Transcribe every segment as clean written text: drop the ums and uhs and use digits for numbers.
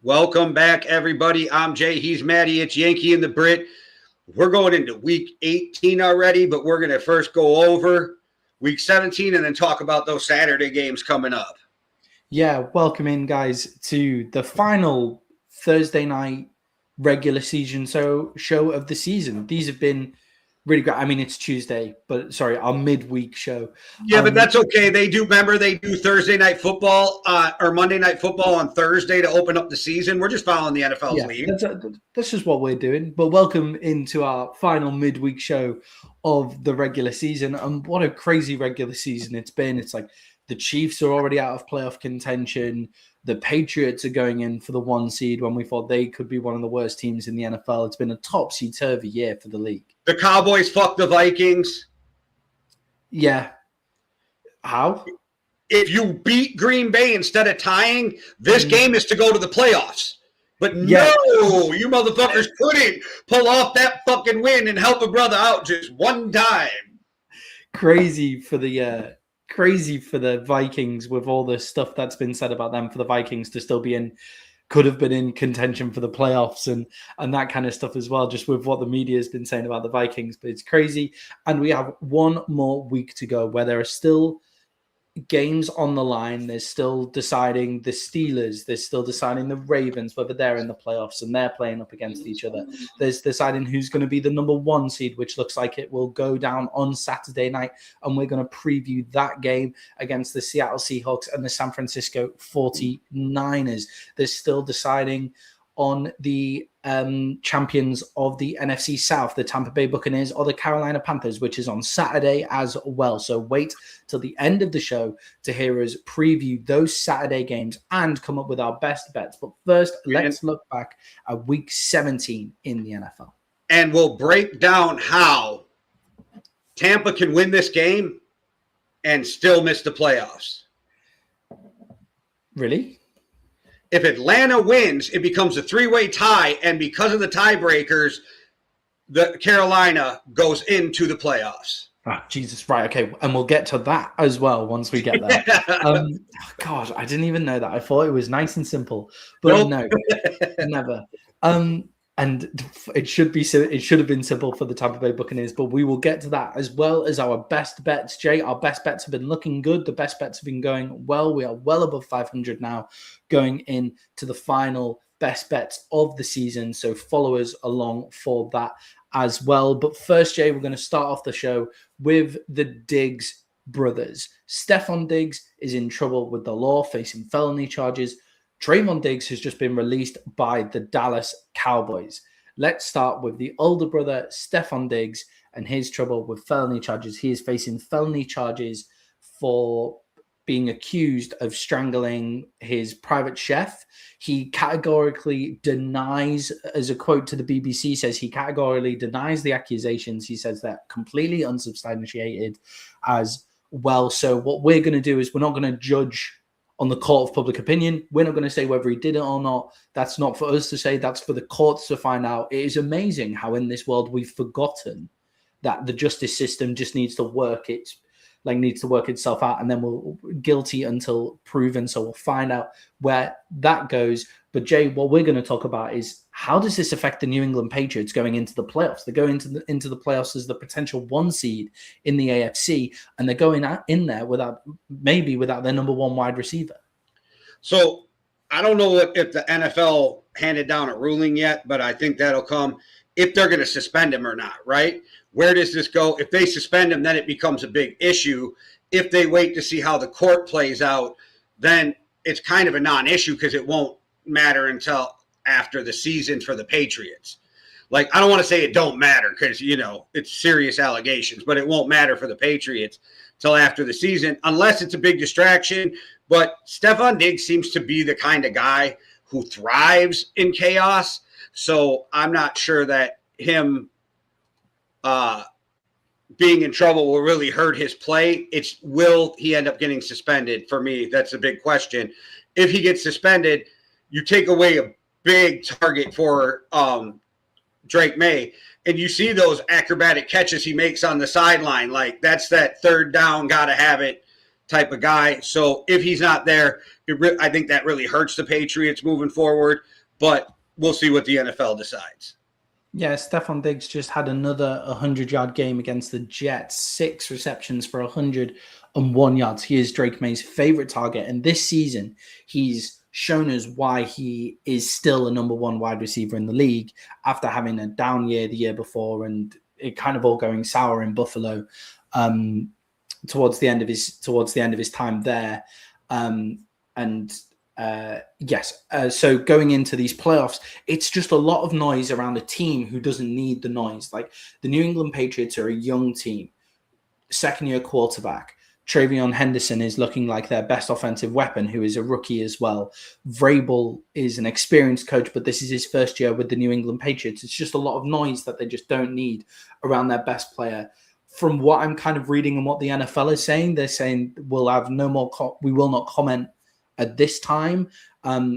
Welcome back, everybody. I'm Jay. He's Maddie. It's Yankee and the Brit. We're going into week 18 already, but we're going to first go over week 17 and then talk about those Saturday games coming up. Yeah, welcome in, guys, to the final Thursday night regular season show of the season. These have been really great. I mean, it's Tuesday, but sorry, our midweek show. Yeah, but that's okay. They do Thursday night football or Monday night football on Thursday to open up the season. We're just following the NFL's lead. That's just what we're doing. But welcome into our final midweek show of the regular season. And what a crazy regular season it's been. It's like the Chiefs are already out of playoff contention. The Patriots are going in for the 1 seed when we thought they could be one of the worst teams in the NFL. It's been a topsy-turvy year for the league. The Cowboys fucked the Vikings. Yeah. How? If you beat Green Bay instead of tying, this game is to go to the playoffs. But no, you motherfuckers couldn't pull off that fucking win and help a brother out just one time. Crazy for the Vikings with all the stuff that's been said about them, for the Vikings to still be could have been in contention for the playoffs and that kind of stuff as well, just with what the media has been saying about the Vikings. But it's crazy. And we have one more week to go where there are still games on the line. There's still deciding the Steelers. There's still deciding the Ravens, whether they're in the playoffs and they're playing up against each other. There's deciding who's going to be the number 1 seed, which looks like it will go down on Saturday night. And we're going to preview that game against the Seattle Seahawks and the San Francisco 49ers. There's still deciding on the champions of the NFC South, the Tampa Bay Buccaneers or the Carolina Panthers, which is on Saturday as well. So wait till the end of the show to hear us preview those Saturday games and come up with our best bets. But first, let's look back at week 17 in the NFL. And we'll break down how Tampa can win this game and still miss the playoffs. Really? If Atlanta wins, it becomes a 3-way tie, and because of the tiebreakers, the Carolina goes into the playoffs. Oh, Jesus, right, okay, and we'll get to that as well once we get there. God, I didn't even know that. I thought it was nice and simple, but No, never. And it should have been simple for the Tampa Bay Buccaneers, but we will get to that as well as our best bets. Jay, our best bets have been looking good. The best bets have been going well. We are well above 500 now, going into the final best bets of the season. So follow us along for that as well. But first, Jay, we're going to start off the show with the Diggs brothers. Stefon Diggs is in trouble with the law, facing felony charges. Trevon Diggs has just been released by the Dallas Cowboys. Let's start with the older brother, Stefon Diggs, and his trouble with felony charges. He is facing felony charges for being accused of strangling his private chef. He categorically denies, as a quote to the BBC says, he categorically denies the accusations. He says they're completely unsubstantiated as well. So what we're going to do is we're not going to judge on the court of public opinion. We're not going to say whether he did it or not. That's not for us to say. That's for the courts to find out. It is amazing how in this world we've forgotten that the justice system just needs to work itself out, and then we'll guilty until proven. So we'll find out where that goes. But Jay, what we're going to talk about is how does this affect the New England Patriots going into the playoffs? They're going into the playoffs as the potential 1 seed in the AFC, and they're going in there without their number 1 wide receiver. So I don't know if the NFL handed down a ruling yet, but I think that'll come if they're going to suspend him or not, right? Where does this go? If they suspend him, then it becomes a big issue. If they wait to see how the court plays out, then it's kind of a non-issue because it won't matter until after the season for the Patriots. Like, I don't want to say it don't matter because, it's serious allegations, but it won't matter for the Patriots till after the season unless it's a big distraction. But Stefon Diggs seems to be the kind of guy who thrives in chaos. So I'm not sure that him being in trouble will really hurt his play. Will he end up getting suspended? For me, that's a big question. If he gets suspended, you take away a big target for Drake May, and you see those acrobatic catches he makes on the sideline. Like, that's that third down, got to have it type of guy. So if he's not there, I think that really hurts the Patriots moving forward. But we'll see what the NFL decides. Yeah, Stefon Diggs just had another 100-yard game against the Jets. 6 receptions for 101 yards. He is Drake May's favorite target. And this season, he's shown us why he is still a number 1 wide receiver in the league after having a down year the year before and it kind of all going sour in Buffalo towards the end of his time there. So going into these playoffs, it's just a lot of noise around a team who doesn't need the noise. Like the New England Patriots are a young team, second-year quarterback. Trevon Henderson is looking like their best offensive weapon, who is a rookie as well. Vrabel is an experienced coach, but this is his first year with the New England Patriots. It's just a lot of noise that they just don't need around their best player. From what I'm kind of reading and what the NFL is saying, they're saying we'll have no more. We will not comment at this time.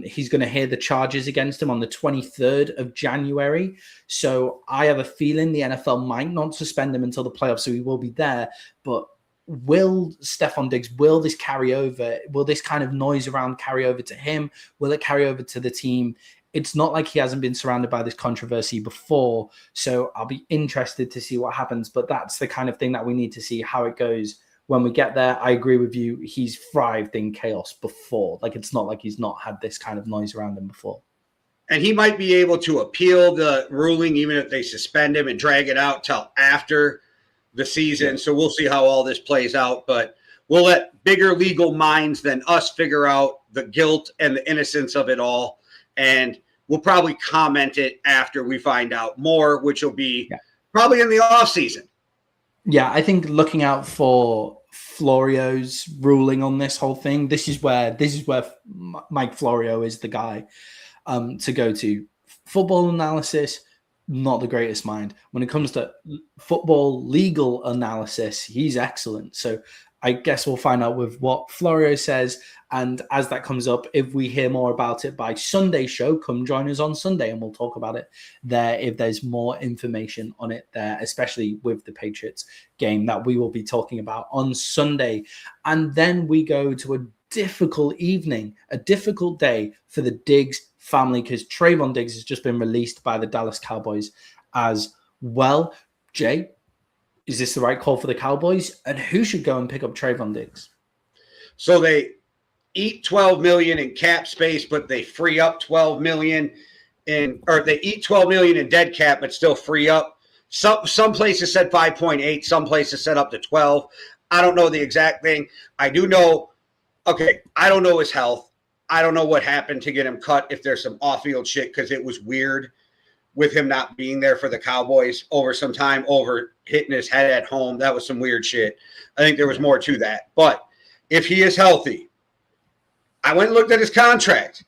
He's going to hear the charges against him on the 23rd of January. So I have a feeling the NFL might not suspend him until the playoffs, so he will be there. But will Stefon Diggs, will this carry over? Will this kind of noise around carry over to him? Will it carry over to the team? It's not like he hasn't been surrounded by this controversy before. So I'll be interested to see what happens. But that's the kind of thing that we need to see how it goes when we get there. I agree with you. He's thrived in chaos before. Like, it's not like he's not had this kind of noise around him before. And he might be able to appeal the ruling, even if they suspend him and drag it out till after the season. Yeah. So we'll see how all this plays out. But we'll let bigger legal minds than us figure out the guilt and the innocence of it all. And we'll probably comment it after we find out more, which will be probably in the off season. Yeah, I think looking out for Florio's ruling on this whole thing. This is where Mike Florio is the guy to go to. Football analysis, not the greatest mind. When it comes to football legal analysis, he's excellent. So I guess we'll find out with what Florio says. And as that comes up, if we hear more about it by Sunday's show, come join us on Sunday and we'll talk about it there if there's more information on it there, especially with the Patriots game that we will be talking about on Sunday. And then we go to a difficult evening, a difficult day for the Diggs family because Trevon Diggs has just been released by the Dallas Cowboys as well. Jay, is this the right call for the Cowboys? And who should go and pick up Trevon Diggs? So they eat $12 million in cap space, but they free up $12 million they eat $12 million in dead cap, but still free up. Some places said 5.8, some places said up to 12. I don't know the exact thing. I do know, I don't know his health. I don't know what happened to get him cut if there's some off-field shit because it was weird with him not being there for the Cowboys over some time, over hitting his head at home. That was some weird shit. I think there was more to that. But if he is healthy, I went and looked at his contract.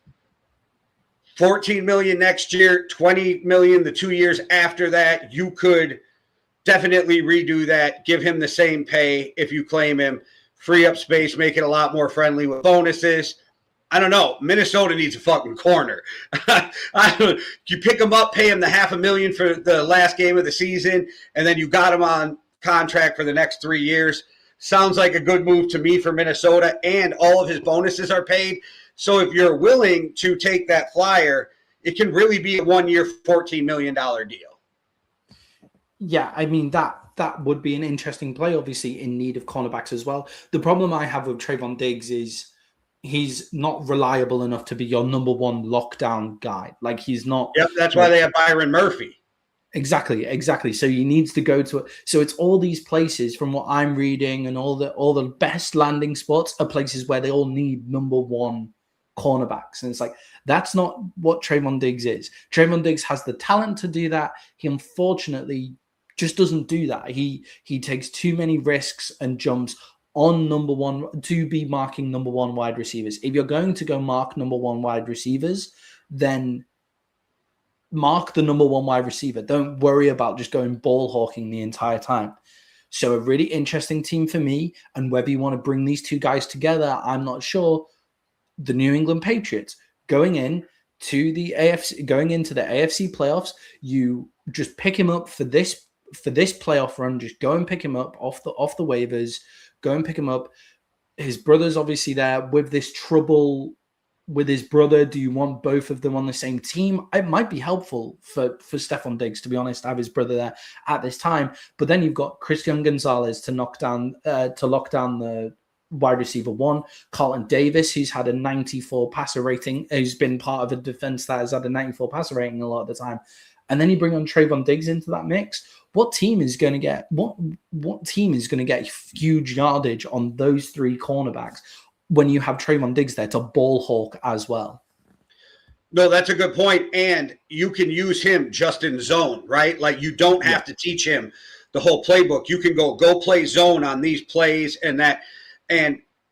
$14 million next year, $20 million the 2 years after that. You could definitely redo that, give him the same pay if you claim him, free up space, make it a lot more friendly with bonuses. I don't know. Minnesota needs a fucking corner. You pick him up, pay him the $500,000 for the last game of the season, and then you got him on contract for the next 3 years. Sounds like a good move to me for Minnesota, and all of his bonuses are paid. So if you're willing to take that flyer, it can really be a 1 year, $14 million deal. Yeah, I mean, that would be an interesting play, obviously in need of cornerbacks as well. The problem I have with Trevon Diggs is he's not reliable enough to be your number one lockdown guy. Like he's not. Yep, that's why they have Byron Murphy. Exactly. So he needs to go to it. So it's all these places from what I'm reading and all the best landing spots are places where they all need number one cornerbacks. And it's like, that's not what Trevon Diggs is. Trevon Diggs has the talent to do that. He unfortunately just doesn't do that. He takes too many risks and jumps on number one to be marking number one wide receivers. If you're going to go mark number one wide receivers, then mark the number one wide receiver. Don't worry about just going ball hawking the entire time. So a really interesting team for me, and whether you want to bring these two guys together, I'm not sure. The New England Patriots going into the AFC playoffs, you just pick him up for this playoff run. Just go and pick him up off the waivers. Go and pick him up. his brother's obviously there with this trouble with his brother. Do you want both of them on the same team? It might be helpful for Stefon Diggs, to be honest, to have his brother there at this time. But then you've got Christian Gonzalez to lock down the wide receiver one. Carlton Davis, who's had a 94 passer rating, who's been part of a defense that has had a 94 passer rating a lot of the time. And then you bring on Trevon Diggs into that mix. What team is going to get huge yardage on those three cornerbacks when you have Trevon Diggs there to ball hawk as well? No, that's a good point. And you can use him just in zone, right? Like you don't have to teach him the whole playbook. You can go play zone on these plays and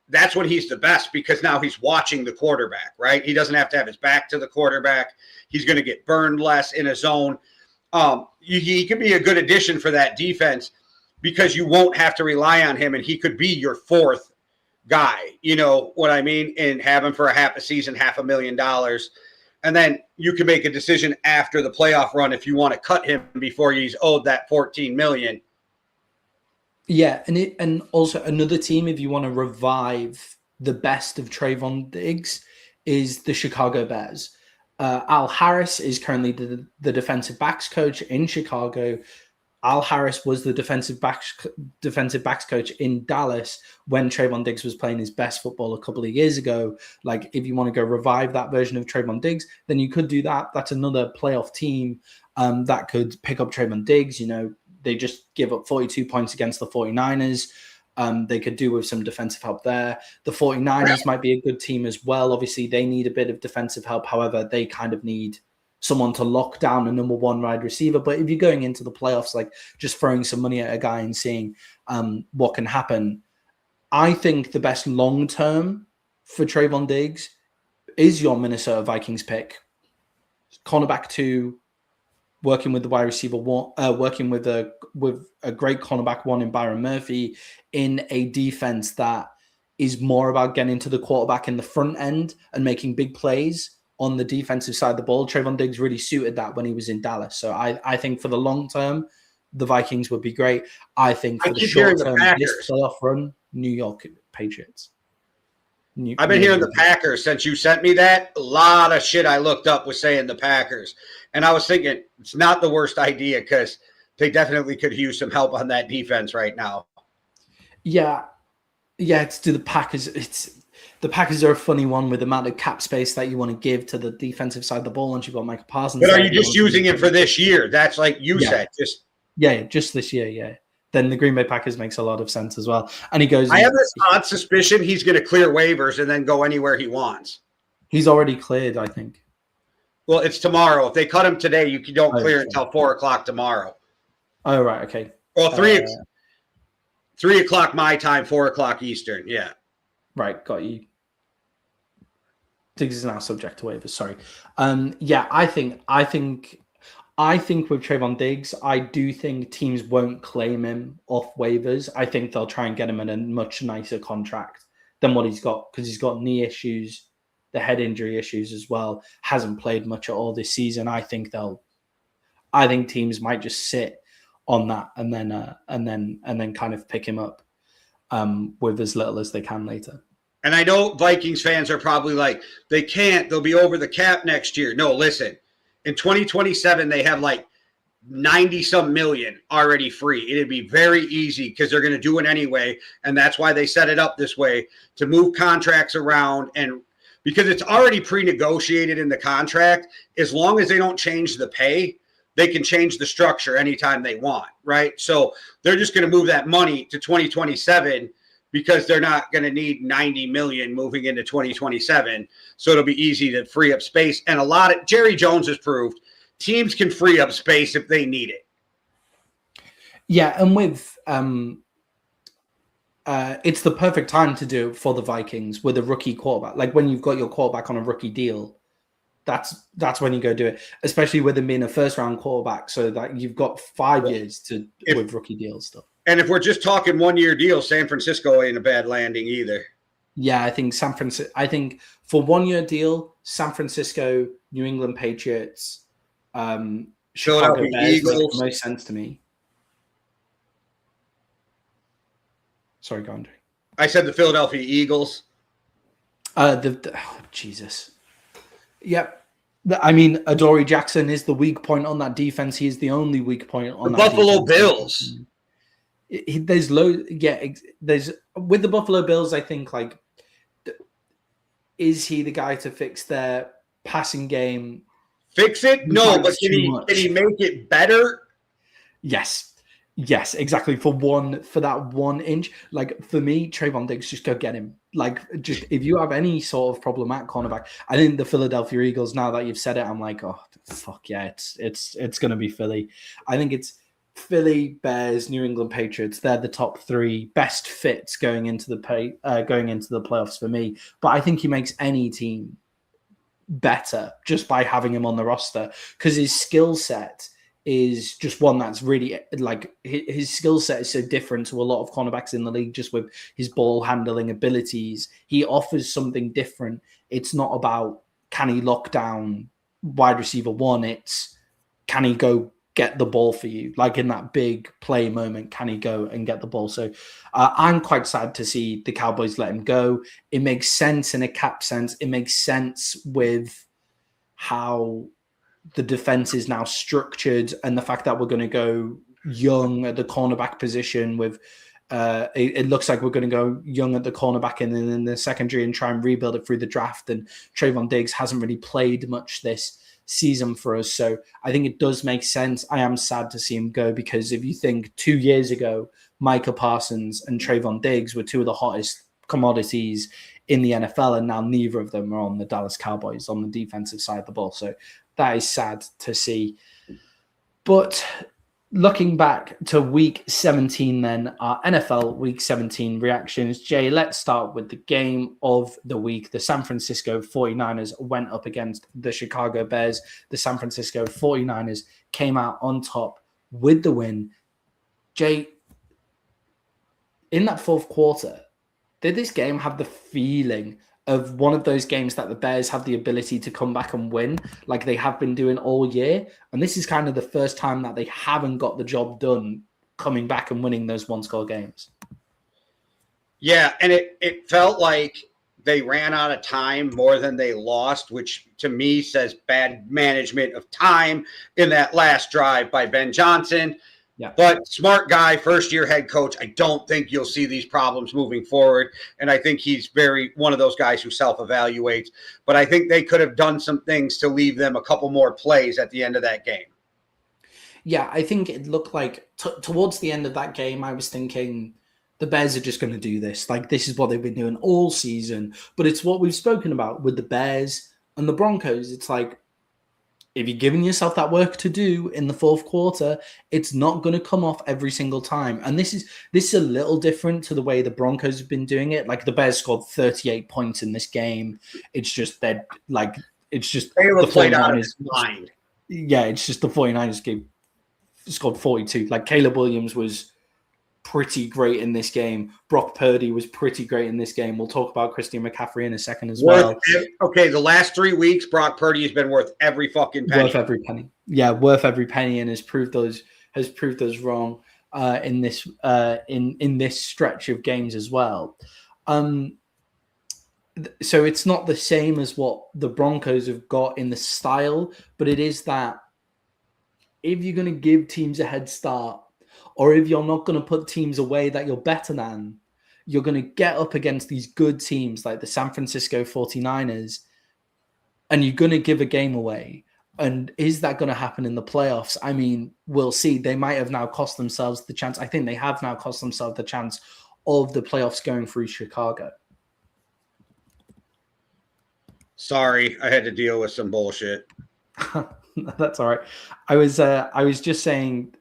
that's when he's the best, because now he's watching the quarterback, right? He doesn't have to have his back to the quarterback. He's going to get burned less in a zone. He could be a good addition for that defense because you won't have to rely on him, and he could be your fourth guy, you know what I mean, and have him for a half a season, $500,000. And then you can make a decision after the playoff run if you want to cut him before he's owed that $14 million. Yeah, and also another team, if you want to revive the best of Trevon Diggs, is the Chicago Bears. Al Harris is currently the defensive backs coach in Chicago. Al Harris was the defensive backs coach in Dallas when Trevon Diggs was playing his best football a couple of years ago. Like, if you want to go revive that version of Trevon Diggs, then you could do that. That's another playoff team that could pick up Trevon Diggs. You know, they just give up 42 points against the 49ers. They could do with some defensive help there. The 49ers might be a good team as well. Obviously, they need a bit of defensive help. However, they kind of need someone to lock down a number one wide receiver. But if you're going into the playoffs, like just throwing some money at a guy and seeing what can happen, I think the best long-term for Trevon Diggs is your Minnesota Vikings pick. Cornerback 2, working with the wide receiver one, working with a great cornerback 1 in Byron Murphy, in a defense that is more about getting to the quarterback in the front end and making big plays on the defensive side of the ball. Trevon Diggs really suited that when he was in Dallas. So I think for the long term, the Vikings would be great. I think for the short term, this playoff run, New York Patriots. I've been hearing the Packers since you sent me that. A lot of shit I looked up was saying the Packers. And I was thinking it's not the worst idea because they definitely could use some help on that defense right now. Yeah, it's to the Packers. The Packers are a funny one with the amount of cap space that you want to give to the defensive side of the ball once you've got Michael Parsons. But are you just using it for this year? That's like you said. Just this year, yeah. Then the Green Bay Packers makes a lot of sense as well. And he goes, I have this odd suspicion he's going to clear waivers and then go anywhere he wants. He's already cleared, I think. Well, it's tomorrow. If they cut him today, you don't clear until 4:00 tomorrow. Oh, right. Okay. Well, 3 o'clock my time, 4:00 Eastern. Yeah. Right. Got you. Diggs is now subject to waivers. Sorry. I think with Trevon Diggs, I do think teams won't claim him off waivers. I think they'll try and get him in a much nicer contract than what he's got, because he's got knee issues, the head injury issues as well. Hasn't played much at all this season. I think teams might just sit on that and then kind of pick him up with as little as they can later. And I know Vikings fans are probably like, they can't. They'll be over the cap next year. No, listen. In 2027, they have like 90-some million already free. It'd be very easy because they're going to do it anyway. And that's why they set it up this way, to move contracts around. And because it's already pre-negotiated in the contract, as long as they don't change the pay, they can change the structure anytime they want, right? So they're just going to move that money to 2027 because they're not going to need 90 million moving into 2027. So it'll be easy to free up space. And Jerry Jones has proved teams can free up space if they need it. Yeah. And with, it's the perfect time to do it for the Vikings with a rookie quarterback. Like when you've got your quarterback on a rookie deal, that's when you go do it, especially with him being a first round quarterback. So that you've got 5 years with rookie deals stuff. And if we're just talking 1 year deal, San Francisco ain't a bad landing either. Yeah, I think for 1 year deal, San Francisco, New England Patriots, Chicago Bears make the most sense to me. Sorry, go Andre. I said the Philadelphia Eagles. Jesus. Yep. I mean, Adoree Jackson is the weak point on that defense. He is the only weak point on The that Buffalo defense. Bills. There's low. Yeah, there's with the Buffalo Bills. I think like, is he the guy to fix their passing game? Fix it? No, but can he make it better? Yes, exactly. For that 1 inch, like for me, Trevon Diggs, just go get him. Like, just if you have any sort of problem at cornerback, I think the Philadelphia Eagles. Now that you've said it, I'm like, oh fuck yeah, it's gonna be Philly. I think it's Philly, Bears, New England Patriots. They're the top 3 best fits going into the playoffs for me. But I think he makes any team better just by having him on the roster because his skill set is just one that's really like his skill set is so different to a lot of cornerbacks in the league just with his ball handling abilities. He offers something different. It's not about can he lock down wide receiver 1, it's can he go get the ball for you, like in that big play moment, can he go and get the ball? So I'm quite sad to see the Cowboys let him go. It makes sense in a cap sense. It makes sense with how the defense is now structured and the fact that we're going to go young at the cornerback position with it looks like we're going to go young at the cornerback and then in the secondary and try and rebuild it through the draft. And Trevon Diggs hasn't really played much this season for us. So I think it does make sense. I am sad to see him go because if you think 2 years ago, Micah Parsons and Trevon Diggs were 2 of the hottest commodities in the NFL, and now neither of them are on the Dallas Cowboys on the defensive side of the ball. So that is sad to see. But looking back to week 17 then, our NFL week 17 reactions. Jay, let's start with the game of the week. The San Francisco 49ers went up against the Chicago Bears. The San Francisco 49ers came out on top with the win. Jay, in that fourth quarter, did this game have the feeling of one of those games that the Bears have the ability to come back and win like they have been doing all year? And this is kind of the first time that they haven't got the job done coming back and winning those one-score games. Yeah, and it felt like they ran out of time more than they lost, which to me says bad management of time in that last drive by Ben Johnson. Yeah. But smart guy, first-year head coach. I don't think you'll see these problems moving forward. And I think he's one of those guys who self-evaluates. But I think they could have done some things to leave them a couple more plays at the end of that game. Yeah, I think it looked like towards the end of that game, I was thinking the Bears are just going to do this. Like, this is what they've been doing all season. But it's what we've spoken about with the Bears and the Broncos. It's like, if you're giving yourself that work to do in the fourth quarter, it's not going to come off every single time. And this is a little different to the way the Broncos have been doing it. Like the Bears scored 38 points in this game. It's just that, like, it's just the 49ers mind. Yeah, it's just the 49ers scored 42. Like Caleb Williams was pretty great in this game. Brock Purdy was pretty great in this game. We'll talk about Christian McCaffery in a second as well. Okay, the last 3 weeks, Brock Purdy has been worth every fucking penny. Worth every penny. Yeah, worth every penny, and has proved us wrong in this in this stretch of games as well. So it's not the same as what the Broncos have got in the style, but it is that if you're going to give teams a head start, or if you're not going to put teams away that you're better than, you're going to get up against these good teams like the San Francisco 49ers, and you're going to give a game away. And is that going to happen in the playoffs? I mean, we'll see. They might have now cost themselves the chance. I think they have now cost themselves the chance of the playoffs going through Chicago. Sorry, I had to deal with some bullshit. That's all right. I was just saying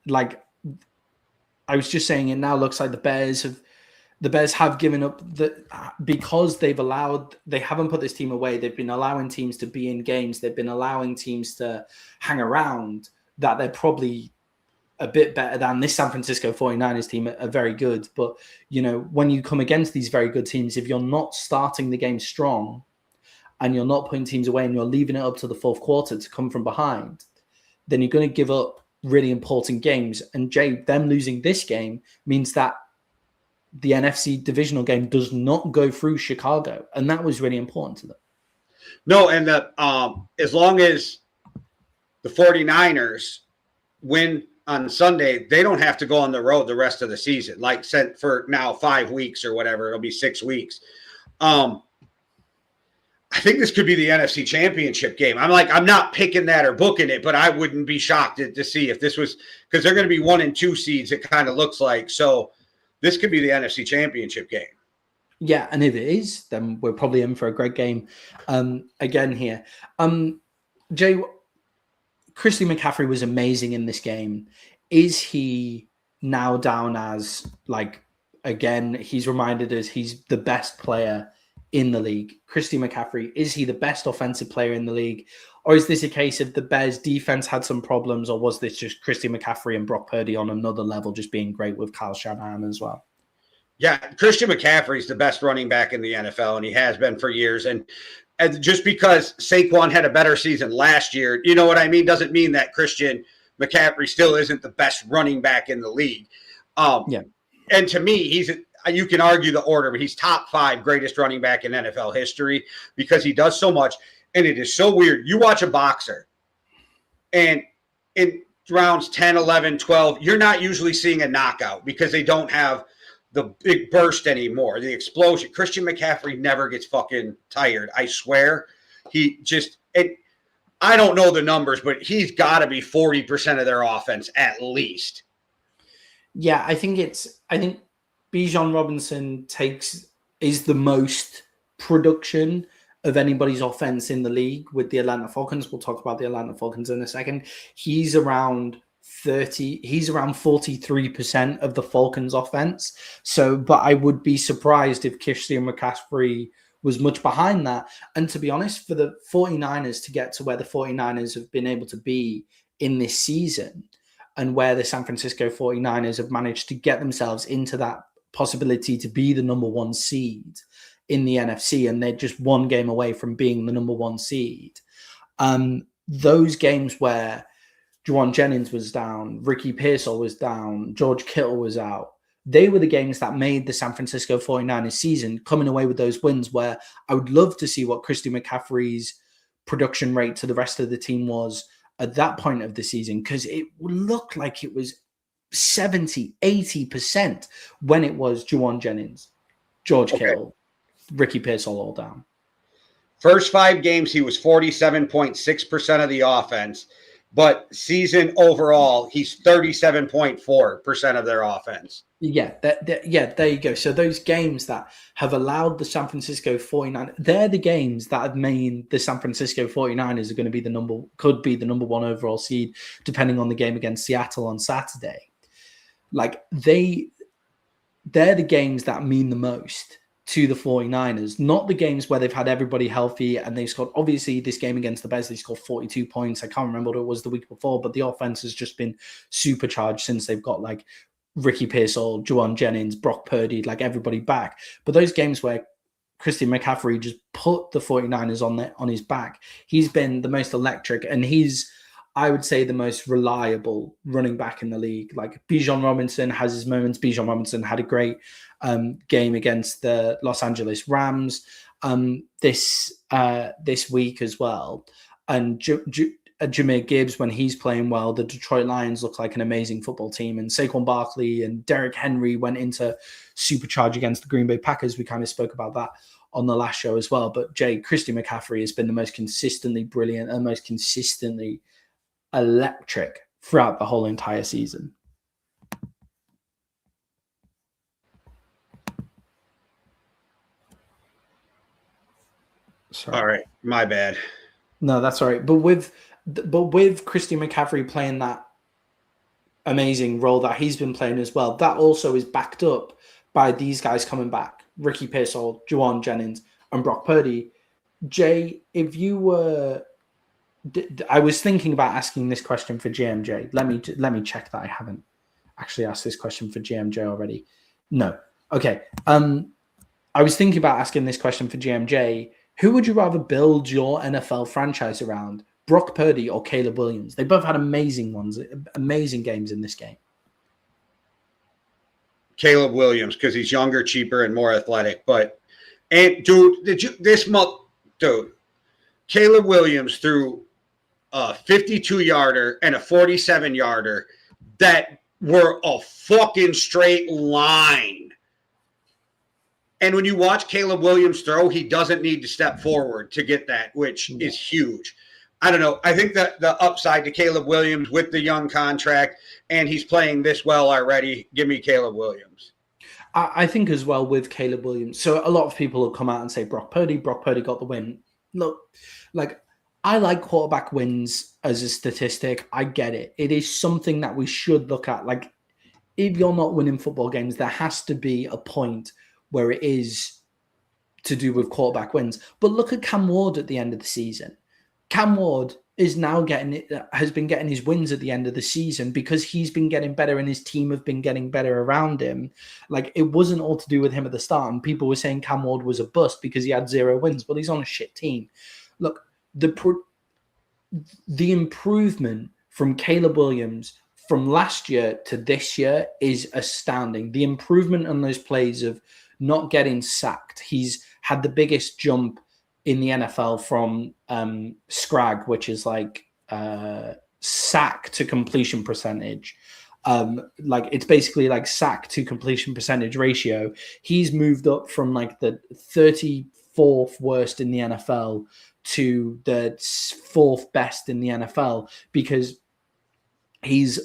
it now looks like the Bears have given up because they haven't put this team away. They've been allowing teams to be in games. They've been allowing teams to hang around, that they're probably a bit better than this San Francisco 49ers team are very good. But, you know, when you come against these very good teams, if you're not starting the game strong and you're not putting teams away and you're leaving it up to the fourth quarter to come from behind, then you're going to give up really important games. And Jay, them losing this game means that the NFC divisional game does not go through Chicago, and that was really important to them. No, and as long as the 49ers win on Sunday, they don't have to go on the road the rest of the season, like sent for now 5 weeks or whatever. It'll be 6 weeks. I think this could be the NFC Championship game. I'm not picking that or booking it, but I wouldn't be shocked to see if this was, because they're going to be 1 and 2 seeds, it kind of looks like. So this could be the NFC Championship game. Yeah, and if it is, then we're probably in for a great game again here. Jay, Christian McCaffery was amazing in this game. Is he now down as, again, he's reminded us he's the best player in the league? Christian McCaffery, is he the best offensive player in the league? Or is this a case of the Bears defense had some problems, or was this just Christian McCaffery and Brock Purdy on another level, just being great with Kyle Shanahan as well? Yeah, Christian McCaffrey is the best running back in the NFL, and he has been for years. And just because Saquon had a better season last year, you know what I mean, doesn't mean that Christian McCaffrey still isn't the best running back in the league. Yeah. And to me, you can argue the order, but he's top 5 greatest running back in NFL history because he does so much. And it is so weird. You watch a boxer, and in rounds 10, 11, 12, you're not usually seeing a knockout because they don't have the big burst anymore, the explosion. Christian McCaffrey never gets fucking tired. I swear. I don't know the numbers, but he's got to be 40% of their offense at least. Yeah, I think Bijan Robinson is the most production of anybody's offense in the league with the Atlanta Falcons. We'll talk about the Atlanta Falcons in a second. He's around 43% of the Falcons offense. So, but I would be surprised if Christian McCaffrey was much behind that. And to be honest, for the 49ers to get to where the 49ers have been able to be in this season, and where the San Francisco 49ers have managed to get themselves into that possibility to be the number 1 seed in the NFC, and they're just 1 game away from being the number 1 seed. Those games where Juwan Jennings was down, Ricky Pearsall was down, George Kittle was out, they were the games that made the San Francisco 49ers season, coming away with those wins, where I would love to see what Christian McCaffrey's production rate to the rest of the team was at that point of the season, because it looked like it was 70, 80% when it was Juwan Jennings, George Kittle, Ricky Pearsall all down. First 5 games, he was 47.6% of the offense. But season overall, he's 37.4% of their offense. Yeah, there you go. So those games that have allowed the San Francisco 49ers, they're the games that have made the San Francisco 49ers are going to be could be the number 1 overall seed, depending on the game against Seattle on Saturday. They're the games that mean the most to the 49ers, not the games where they've had everybody healthy and they've scored. Obviously, this game against the Bears, they scored 42 points. I can't remember what it was the week before, but the offense has just been supercharged since they've got Ricky Pearsall, Juwan Jennings, Brock Purdy, everybody back. But those games where Christian McCaffrey just put the 49ers on his back, he's been the most electric, and he's, I would say, the most reliable running back in the league. Bijan Robinson has his moments. Bijan Robinson had a great game against the Los Angeles Rams this week as well. And Jahmyr Gibbs, when he's playing well, the Detroit Lions look like an amazing football team. And Saquon Barkley and Derrick Henry went into supercharge against the Green Bay Packers. We kind of spoke about that on the last show as well. But Christian McCaffrey has been the most consistently brilliant and most consistently electric throughout the whole entire season. Sorry. All right, my bad. No, that's all right. But with Christian McCaffrey playing that amazing role that he's been playing as well, that also is backed up by these guys coming back: Ricky Pearsall, Juwan Jennings, and Brock Purdy. Jay, if you were, I was thinking about asking this question for JMJ. Let me check that I haven't actually asked this question for JMJ already. No. Okay. I was thinking about asking this question for JMJ. Who would you rather build your NFL franchise around, Brock Purdy or Caleb Williams? They both had amazing games in this game. Caleb Williams because he's younger, cheaper, and more athletic. And dude, dude, Caleb Williams threw a 52-yarder and a 47-yarder that were a fucking straight line. And when you watch Caleb Williams throw, he doesn't need to step forward to get that, which is huge. I don't know. I think that the upside to Caleb Williams with the young contract, and he's playing this well already, give me Caleb Williams. I think as well with Caleb Williams. So a lot of people will come out and say Brock Purdy got the win. Look, like I like quarterback wins as a statistic. I get it. It is something that we should look at. Like if you're not winning football games, there has to be a point where it is to do with quarterback wins. But look at Cam Ward at the end of the season. Cam Ward is now has been getting his wins at the end of the season because he's been getting better and his team have been getting better around him. Like it wasn't all to do with him at the start. And people were saying Cam Ward was a bust because he had 0 wins, but he's on a shit team. Look, the improvement from Caleb Williams from last year to this year is astounding. The improvement on those plays of not getting sacked. He's had the biggest jump in the NFL from Scrag, which is like sack to completion percentage. Like it's basically like sack to completion percentage ratio. He's moved up from like the 34th worst in the NFL to the 4th best in the NFL because he's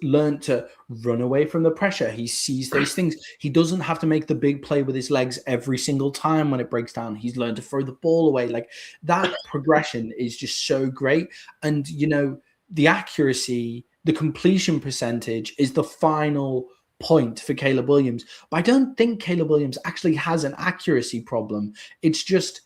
learned to run away from the pressure. He sees those things. He doesn't have to make the big play with his legs every single time when it breaks down. He's learned to throw the ball away. Like that progression is just so great. And, you know, the accuracy, the completion percentage is the final point for Caleb Williams. But I don't think Caleb Williams actually has an accuracy problem. It's just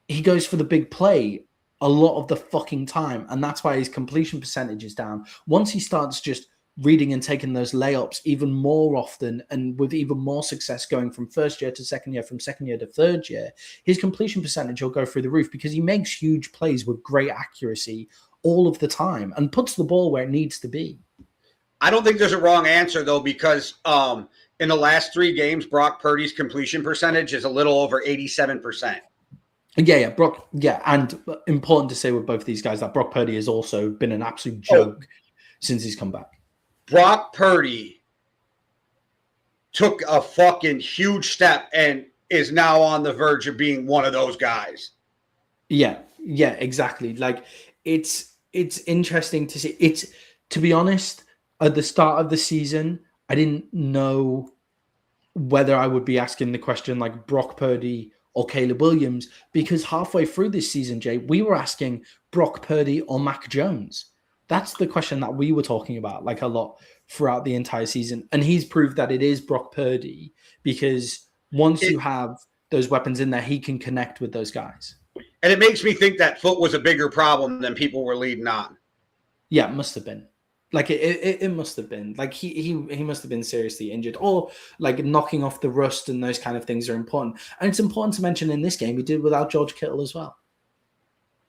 he goes for the big play a lot of the fucking time, and that's why his completion percentage is down. Once he starts just reading and taking those layups even more often and with even more success going from first year to second year, from second year to third year, his completion percentage will go through the roof because he makes huge plays with great accuracy all of the time and puts the ball where it needs to be. I don't think there's a wrong answer, though, because in the last 3 games, Brock Purdy's completion percentage is a little over 87%. Yeah, and important to say with both these guys that Brock Purdy has also been an absolute joke since he's come back. Brock Purdy took a fucking huge step and is now on the verge of being one of those guys. Yeah, exactly. Like it's interesting to see. It's, to be honest, at the start of the season, I didn't know whether I would be asking the question like Brock Purdy or Caleb Williams, because halfway through this season, Jay, we were asking Brock Purdy or Mac Jones. That's the question that we were talking about like a lot throughout the entire season. And he's proved that it is Brock Purdy because once you have those weapons in there, he can connect with those guys. And it makes me think that foot was a bigger problem than people were leading on. Yeah, it must have been. Like it must have been. Like he must have been seriously injured, or like knocking off the rust, and those kind of things are important. And it's important to mention in this game he did without George Kittle as well.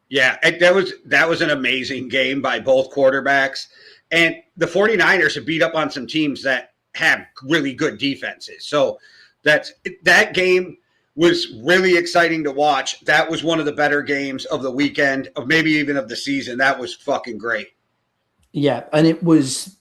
Yeah, that was an amazing game by both quarterbacks. And the 49ers have beat up on some teams that have really good defenses. So that game was really exciting to watch. That was one of the better games of the weekend, of maybe even of the season. That was fucking great. Yeah, and it was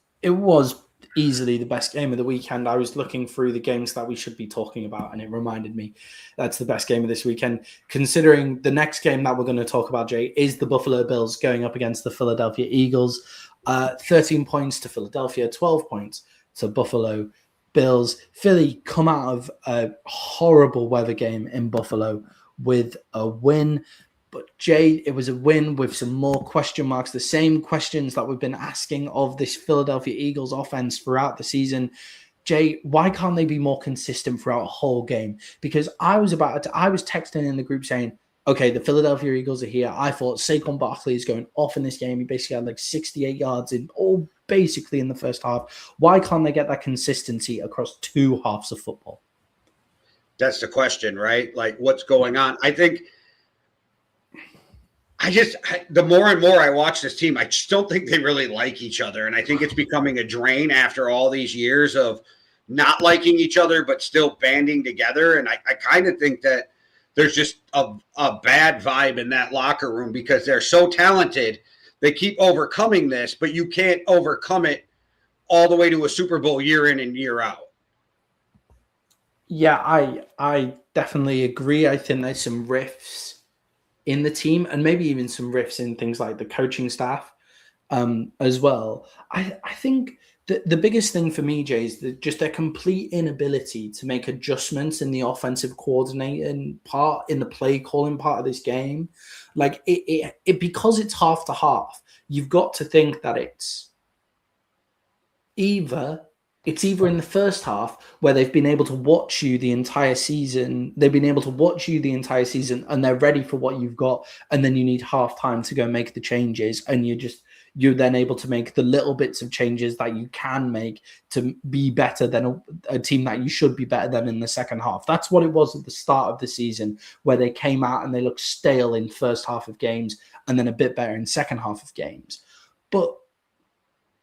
easily the best game of the weekend. I was looking through the games that we should be talking about, and it reminded me that's the best game of this weekend, considering the next game that we're going to talk about, Jay, is the Buffalo Bills going up against the Philadelphia Eagles. 13 points to Philadelphia, 12 points to Buffalo Bills. Philly come out of a horrible weather game in Buffalo with a win. But Jay, it was a win with some more question marks, the same questions that we've been asking of this Philadelphia Eagles offense throughout the season. Jay, why can't they be more consistent throughout a whole game? Because I was texting in the group saying, okay, the Philadelphia Eagles are here. I thought Saquon Barkley is going off in this game. He basically had like 68 yards in all basically in the first half. Why can't they get that consistency across 2 halves of football? That's the question, right? Like, what's going on? I think the more and more I watch this team, I just don't think they really like each other. And I think it's becoming a drain after all these years of not liking each other, but still banding together. And I kind of think that there's just a bad vibe in that locker room because they're so talented. They keep overcoming this, but you can't overcome it all the way to a Super Bowl year in and year out. Yeah, I definitely agree. I think there's some rifts in the team and maybe even some rifts in things like the coaching staff as well. I think the biggest thing for me, Jay, is just their complete inability to make adjustments in the offensive coordinating part, in the play calling part of this game. Like it because it's half to half, you've got to think that it's either in the first half where they've been able to watch you the entire season. They've been able to watch you the entire season and they're ready for what you've got. And then you need half time to go make the changes. And you're then able to make the little bits of changes that you can make to be better than a team that you should be better than in the second half. That's what it was at the start of the season, where they came out and they looked stale in first half of games and then a bit better in second half of games. But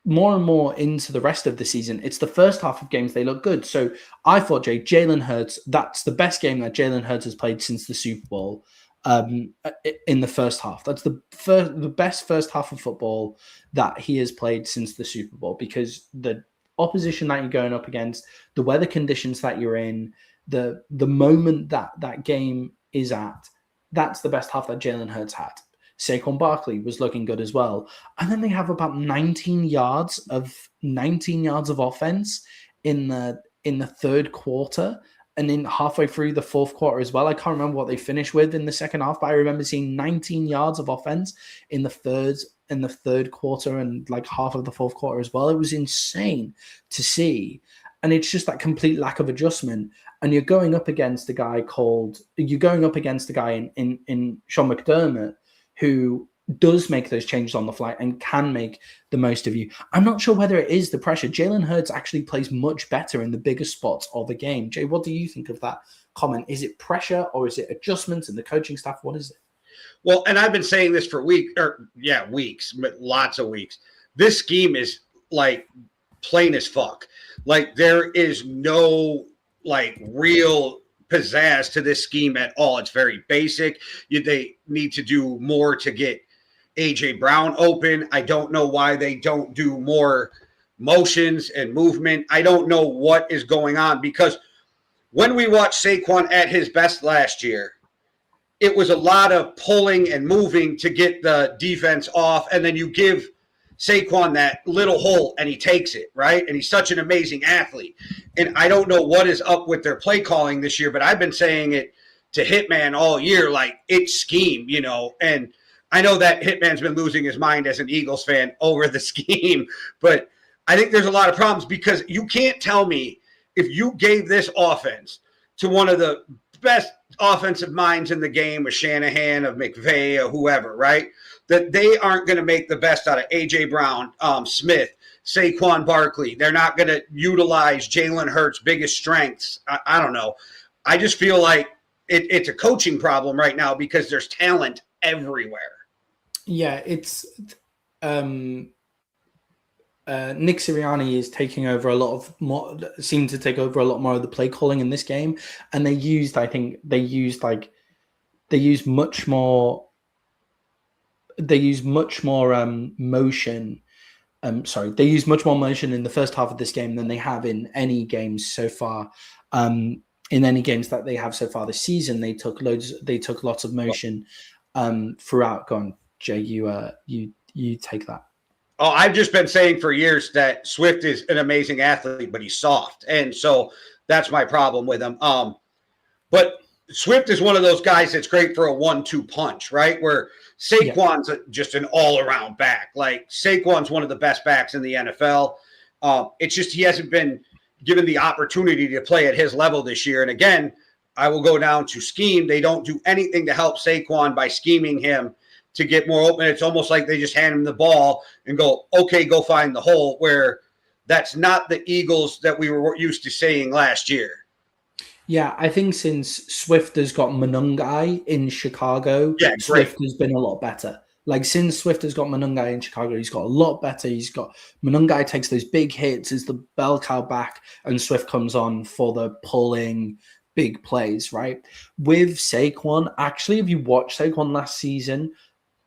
more and more into the rest of the season, it's the first half of games they look good. So I thought, Jay, Jalen Hurts, that's the best game that Jalen Hurts has played since the Super Bowl in the first half. That's the best first half of football that he has played since the Super Bowl, because the opposition that you're going up against, the weather conditions that you're in, the moment that game is at, that's the best half that Jalen Hurts had. Saquon Barkley was looking good as well. And then they have about 19 yards of offense in the third quarter. And then halfway through the fourth quarter as well. I can't remember what they finished with in the second half, but I remember seeing 19 yards of offense in the third quarter and like half of the fourth quarter as well. It was insane to see. And it's just that complete lack of adjustment. And you're going up against a guy in Sean McDermott, who does make those changes on the fly and can make the most of you. I'm not sure whether it is the pressure. Jalen Hurts actually plays much better in the bigger spots of a game. Jay, what do you think of that comment? Is it pressure or is it adjustments in the coaching staff? What is it? Well, and I've been saying this for weeks, but lots of weeks. This scheme is like plain as fuck. Like there is no like real pizzazz to this scheme at all. It's very basic. They need to do more to get AJ Brown open. I don't know why they don't do more motions and movement. I don't know what is going on, because when we watched Saquon at his best last year, it was a lot of pulling and moving to get the defense off, and then you give Saquon that little hole and he takes it, right? And he's such an amazing athlete. And I don't know what is up with their play calling this year, but I've been saying it to Hitman all year, like it's scheme, and I know that Hitman's been losing his mind as an Eagles fan over the scheme, but I think there's a lot of problems, because you can't tell me if you gave this offense to one of the best offensive minds in the game, of Shanahan, of McVay, or whoever, right, that they aren't going to make the best out of A.J. Brown, Smith, Saquon Barkley. They're not going to utilize Jalen Hurts' biggest strengths. I don't know. I just feel like it's a coaching problem right now, because there's talent everywhere. Yeah, it's Nick Sirianni is taking over seem to take over a lot more of the play calling in this game, and they used much more motion. They used much more motion in the first half of this game than they have in any games so far. In any games that they have so far this season, they took lots of motion throughout. Go on, Jay, you take that. Oh, I've just been saying for years that Swift is an amazing athlete, but he's soft. And so that's my problem with him. But Swift is one of those guys that's great for a 1-2 punch, right? Where Saquon's just an all-around back. Like, Saquon's one of the best backs in the NFL. It's just he hasn't been given the opportunity to play at his level this year. And again, I will go down to scheme. They don't do anything to help Saquon by scheming him to get more open. It's almost like they just hand him the ball and go, okay, go find the hole, where that's not the Eagles that we were used to seeing last year. Yeah, I think since Swift has got Monungai in Chicago, Swift has been a lot better Like since Swift has got Monungai in Chicago, he's got a lot better. He's got Monungai takes those big hits, is the bell cow back, and Swift comes on for the pulling big plays, right? With Saquon, actually, if you watch Saquon last season,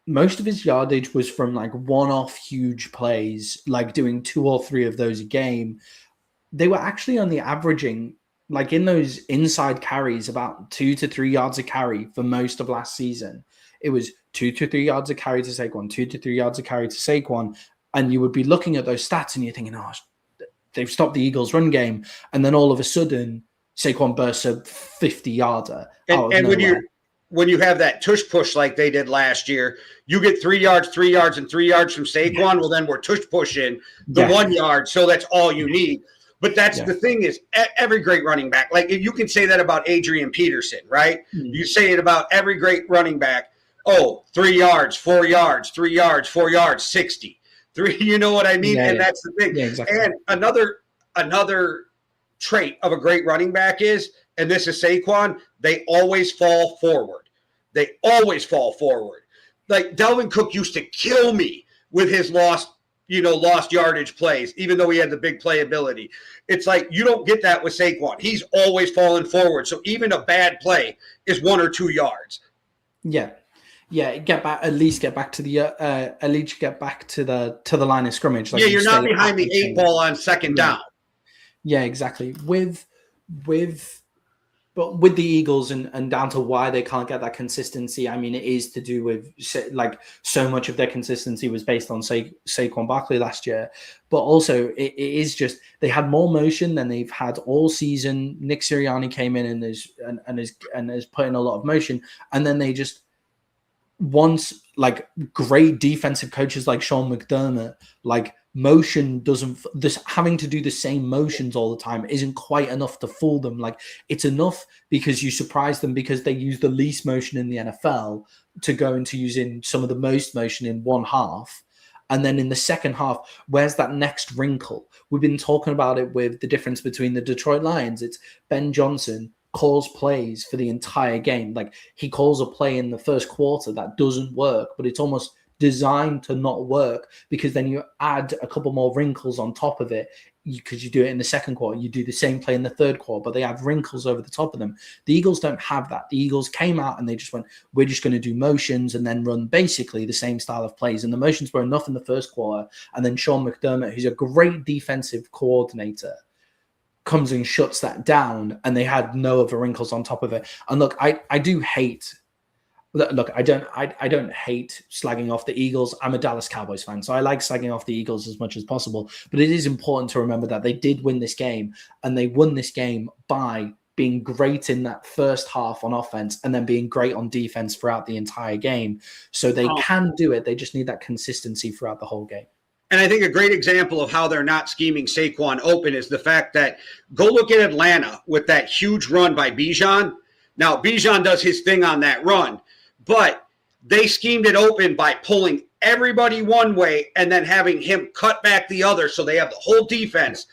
most of his yardage was from like one-off huge plays, like doing 2 or 3 of those a game. They were actually only averaging, like in those inside carries, about 2 to 3 yards a carry for most of last season. It was 2 to 3 yards a carry to Saquon, 2 to 3 yards a carry to Saquon. And you would be looking at those stats and you're thinking, oh, they've stopped the Eagles' run game. And then all of a sudden, Saquon bursts a 50-yarder. And when you have that tush push like they did last year, you get 3 yards, 3 yards, and 3 yards from Saquon. Yeah. Well, then we're tush pushing the 1 yard. So that's all you need. But that's the thing is every great running back, like you can say that about Adrian Peterson, right? Mm-hmm. You say it about every great running back. Oh, 3 yards, 4 yards, 3 yards, 4 yards, 60. 3, you know what I mean? Yeah, and that's the thing. Yeah, exactly. And another trait of a great running back is, and this is Saquon, they always fall forward. They always fall forward. Like Dalvin Cook used to kill me with his lost yardage plays, even though he had the big playability. It's like you don't get that with Saquon. He's always falling forward. So even a bad play is 1 or 2 yards. Yeah. Yeah, at least get back to the line of scrimmage. Like you're not behind the 8 ball on second down. Yeah, exactly. But with the Eagles and down to why they can't get that consistency, I mean, it is to do with like so much of their consistency was based on Saquon Barkley last year, but also it is just they had more motion than they've had all season. Nick Sirianni came in and is put in a lot of motion, and then they just once like great defensive coaches like Sean McDermott, like motion having to do the same motions all the time isn't quite enough to fool them. Like it's enough because you surprise them because they use the least motion in the NFL to go into using some of the most motion in one half. And then in the second half, where's that next wrinkle? We've been talking about it with the difference between the Detroit Lions. It's Ben Johnson calls plays for the entire game. Like he calls a play in the first quarter that doesn't work, but it's almost designed to not work because then you add a couple more wrinkles on top of it because you do it in the second quarter. You do the same play in the third quarter, but they have wrinkles over the top of them. The Eagles don't have that. The Eagles came out and they just went, we're just going to do motions and then run basically the same style of plays. And the motions were enough in the first quarter. And then Sean McDermott, who's a great defensive coordinator, comes and shuts that down, and they had no other wrinkles on top of it. And look, I don't hate slagging off the Eagles. I'm a Dallas Cowboys fan, so I like slagging off the Eagles as much as possible. But it is important to remember that they did win this game, and they won this game by being great in that first half on offense and then being great on defense throughout the entire game. So they can do it. They just need that consistency throughout the whole game. And I think a great example of how they're not scheming Saquon open is the fact that go look at Atlanta with that huge run by Bijan. Now, Bijan does his thing on that run, but they schemed it open by pulling everybody one way and then having him cut back the other. So they have the whole defense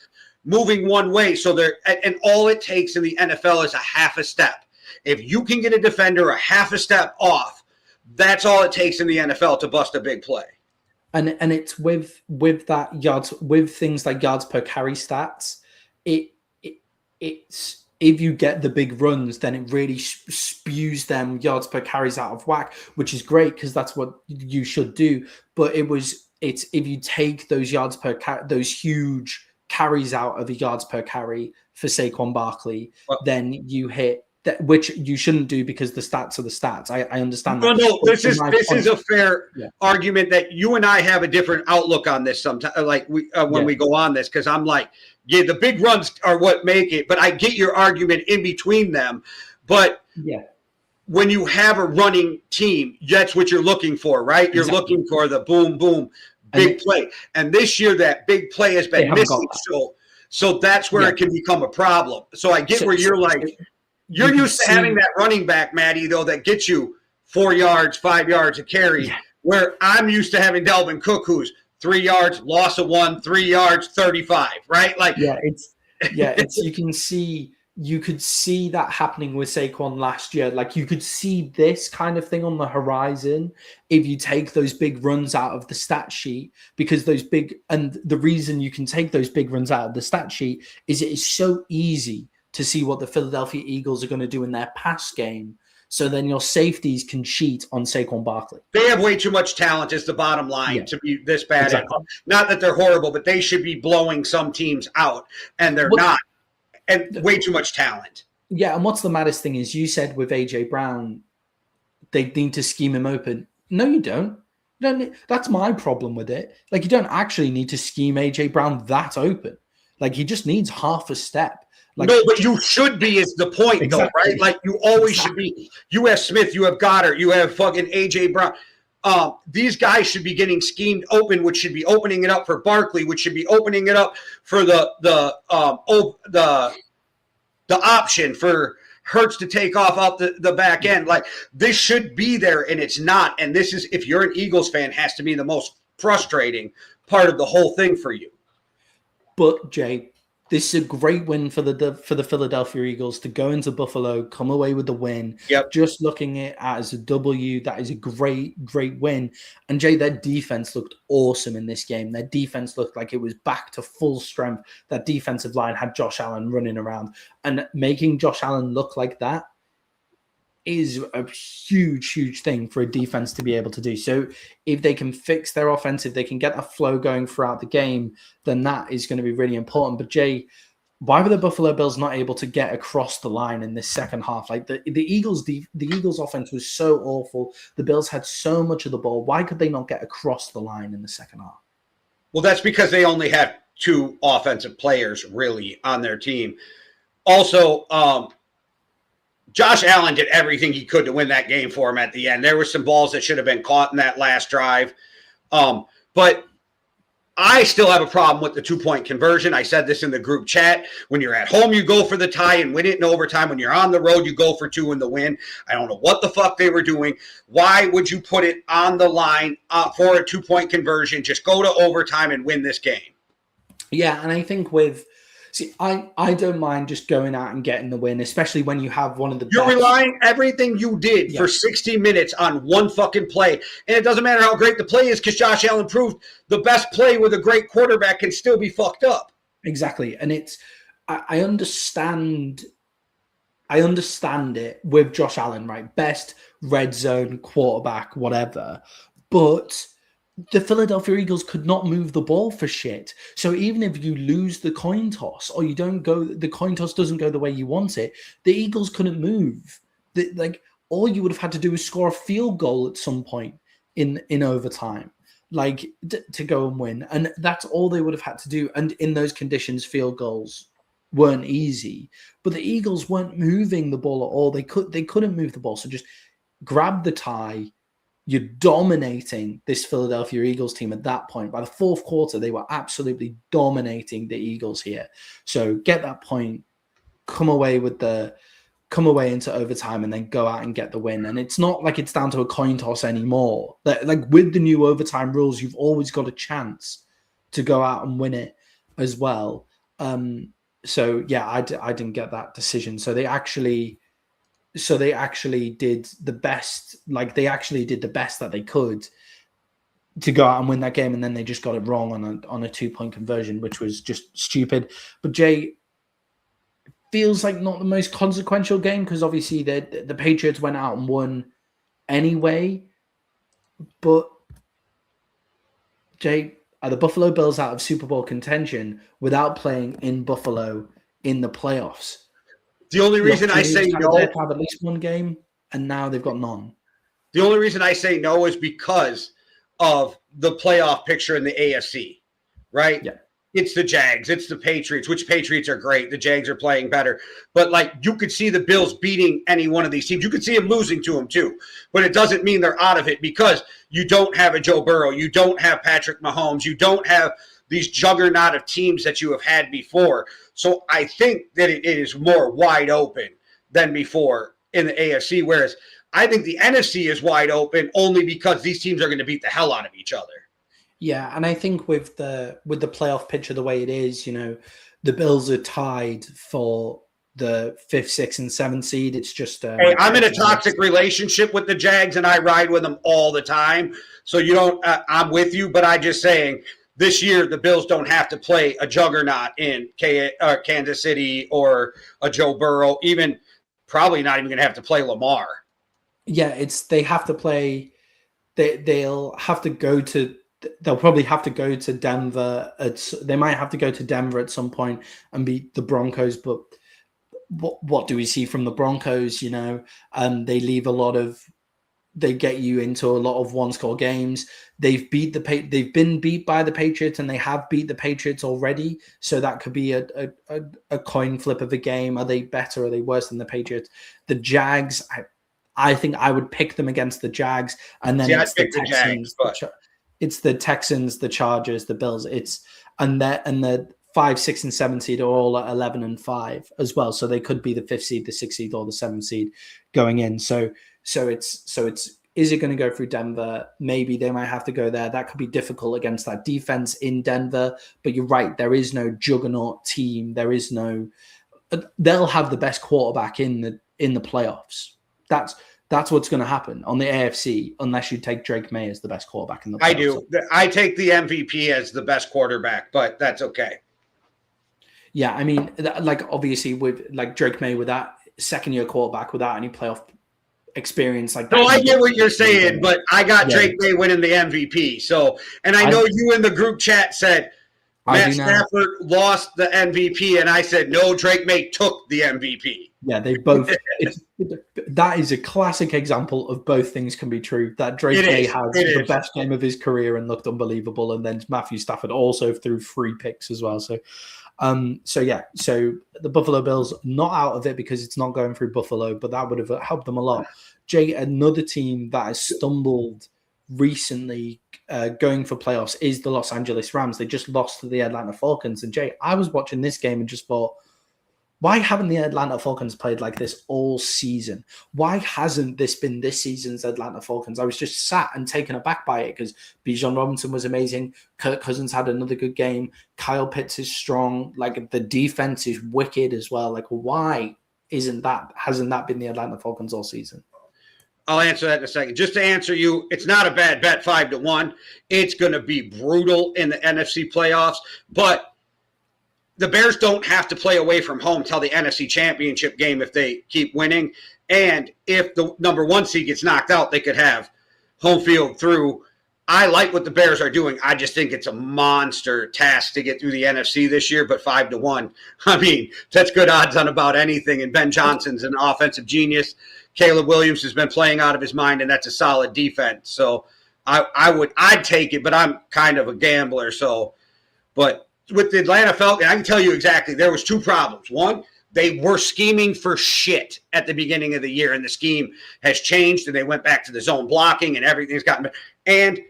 moving one way. So and all it takes in the NFL is a half a step. If you can get a defender a half a step off, that's all it takes in the NFL to bust a big play. And it's with that yards, with things like yards per carry stats, it's if you get the big runs, then it really spews them yards per carries out of whack, which is great because that's what you should do. But it's if you take those yards per those huge carries out of the yards per carry for Saquon Barkley, then you hit that, which you shouldn't do because the stats are the stats. I understand that. No, this is a fair argument that you and I have a different outlook on this sometimes. Like when we go on this, because I'm like, yeah, the big runs are what make it. But I get your argument in between them. But when you have a running team, that's what you're looking for, right? You're looking for the boom, boom, big play. And this year, that big play has been missing. So that's where it can become a problem. So I get where you're like. You're used to having that running back, Maddie, though, that gets you 4 yards, 5 yards a carry, where I'm used to having Dalvin Cook, who's 3 yards, loss of 1, 3 yards, 35, right? Like, it's you can see you could see that happening with Saquon last year. Like you could see this kind of thing on the horizon if you take those big runs out of the stat sheet, because the reason you can take those big runs out of the stat sheet is it is so easy to see what the Philadelphia Eagles are going to do in their pass game. So then your safeties can cheat on Saquon Barkley. They have way too much talent is the bottom line to be this bad. Exactly. Not that they're horrible, but they should be blowing some teams out, and they're not. And way too much talent. Yeah, and what's the maddest thing is you said with A.J. Brown, they need to scheme him open. No, you don't. That's my problem with it. Like, you don't actually need to scheme A.J. Brown that open. Like, he just needs half a step. Like, no, but you should be is the point, exactly. Though, right? Like, you always should be. You have Smith, you have Goddard, you have fucking A.J. Brown. These guys should be getting schemed open, which should be opening it up for Barkley, which should be opening it up for the option for Hurts to take off out the back end. Like, this should be there, and it's not. And this is, if you're an Eagles fan, has to be the most frustrating part of the whole thing for you. But Jay, this is a great win for the Philadelphia Eagles to go into Buffalo, come away with the win. Yep. Just looking at it as a W, that is a great win. And Jay, their defense looked awesome in this game. Their defense looked like it was back to full strength. That defensive line had Josh Allen running around, and making Josh Allen look like that is a huge thing for a defense to be able to do. So if they can fix their offense, if they can get a flow going throughout the game, then that is going to be really important. But Jay, why were the Buffalo Bills not able to get across the line in this second half? Like the Eagles offense was so awful. The Bills had so much of the ball. Why could they not get across the line in the second half? Well, that's because they only have two offensive players really on their team. Also, Josh Allen did everything he could to win that game for him at the end. There were some balls that should have been caught in that last drive. But I still have a problem with the 2-point conversion. I said this in the group chat. When you're at home, you go for the tie and win it in overtime. When you're on the road, you go for 2 in the win. I don't know what the fuck they were doing. Why would you put it on the line for a 2-point conversion? Just go to overtime and win this game. Yeah, and I think I don't mind just going out and getting the win, especially when you have one of the You're relying everything you did for 60 minutes on one fucking play. And it doesn't matter how great the play is, because Josh Allen proved the best play with a great quarterback can still be fucked up. Exactly. And I understand it with Josh Allen, right? Best red zone quarterback, whatever. But the Philadelphia Eagles could not move the ball for shit. So even if you lose the coin toss or the coin toss doesn't go the way you want it, the Eagles couldn't move. All you would have had to do is score a field goal at some point in overtime, to go and win. And that's all they would have had to do. And in those conditions, field goals weren't easy. But the Eagles weren't moving the ball at all. They couldn't move the ball. So just grab the tie. You're dominating this Philadelphia Eagles team at that point. By the fourth quarter, they were absolutely dominating the Eagles here. So get that point, come away into overtime, and then go out and get the win. And it's not like it's down to a coin toss anymore. With the new overtime rules, you've always got a chance to go out and win it as well. So yeah, I didn't get that decision. So they actually did the best. They actually did the best that they could to go out and win that game, and then they just got it wrong on a 2-point conversion, which was just stupid. But Jay, feels like not the most consequential game because obviously the Patriots went out and won anyway. But Jay, are the Buffalo Bills out of Super Bowl contention without playing in Buffalo in the playoffs? The only reason I say no, they have at least one game, and now they've got none. The only reason I say no is because of the playoff picture in the AFC, right? Yeah. It's the Jags, it's the Patriots, which Patriots are great. The Jags are playing better. But, you could see the Bills beating any one of these teams. You could see them losing to them, too. But it doesn't mean they're out of it because you don't have a Joe Burrow. You don't have Patrick Mahomes. You don't have these juggernaut of teams that you have had before. So I think that it is more wide open than before in the AFC, whereas I think the NFC is wide open only because these teams are going to beat the hell out of each other. Yeah, and I think with the playoff picture the way it is, the Bills are tied for the 5th, 6th, and 7th seed. It's just hey, I'm in a toxic relationship with the Jags, and I ride with them all the time. So you don't. I'm with you, but I just saying this year the Bills don't have to play a juggernaut in Kansas City or a Joe Burrow. Even probably not even going to have to play Lamar. Yeah, they have to play. They'll have to go to. They'll probably have to go to Denver. They might have to go to Denver at some point and beat the Broncos. But what do we see from the Broncos? You know, they leave a lot of. They get you into a lot of one-score games. They've been beat by the Patriots, and they have beat the Patriots already. So that could be a coin flip of a game. Are they better? Are they worse than the Patriots? The Jags. I think I would pick them against the Jags, and then it's the Texans. It's the Texans, the Chargers, the Bills. And the 5, 6, and 7 seed are all at 11 and 5 as well. So they could be the 5th seed, the 6th seed, or the 7th seed going in. So it's is it going to go through Denver? Maybe they might have to go there. That could be difficult against that defense in Denver. But you're right, there is no juggernaut team. There is no. They'll have the best quarterback in the playoffs. That's what's going to happen on the AFC, unless you take Drake May as the best quarterback in the playoffs. I do. I take the MVP as the best quarterback, but that's okay. Yeah, I mean, like obviously with like Drake May with that second-year quarterback without any playoff experience like that. No, I get what you're saying, but I got Drake May winning the MVP. So, and I know you in the group chat said Matt Stafford lost the MVP, and I said no, Drake May took the MVP. Yeah, they both. That is a classic example of both things can be true. That Drake May has the best game of his career and looked unbelievable, and then Matthew Stafford also threw 3 picks as well. So the Buffalo Bills not out of it because it's not going through Buffalo, but that would have helped them a lot. Jay, another team that has stumbled recently going for playoffs is the Los Angeles Rams. They just lost to the Atlanta Falcons. And Jay, I was watching this game and just thought, why haven't the Atlanta Falcons played like this all season? Why hasn't this been this season's Atlanta Falcons? I was just sat and taken aback by it because Bijan Robinson was amazing. Kirk Cousins had another good game. Kyle Pitts is strong. Like the defense is wicked as well. Like why hasn't that been the Atlanta Falcons all season? I'll answer that in a second. Just to answer you, it's not a bad bet 5-1. It's going to be brutal in the NFC playoffs, but the Bears don't have to play away from home till the NFC Championship game if they keep winning. And if the number 1 seed gets knocked out, they could have home field through. I like what the Bears are doing. I just think it's a monster task to get through the NFC this year, but 5-1. I mean, that's good odds on about anything. And Ben Johnson's an offensive genius. Caleb Williams has been playing out of his mind, and that's a solid defense. So I'd take it, but I'm kind of a gambler. So, but with the Atlanta Falcons, I can tell you exactly. There was 2 problems. One, they were scheming for shit at the beginning of the year, and the scheme has changed, and they went back to the zone blocking, and everything's gotten better. And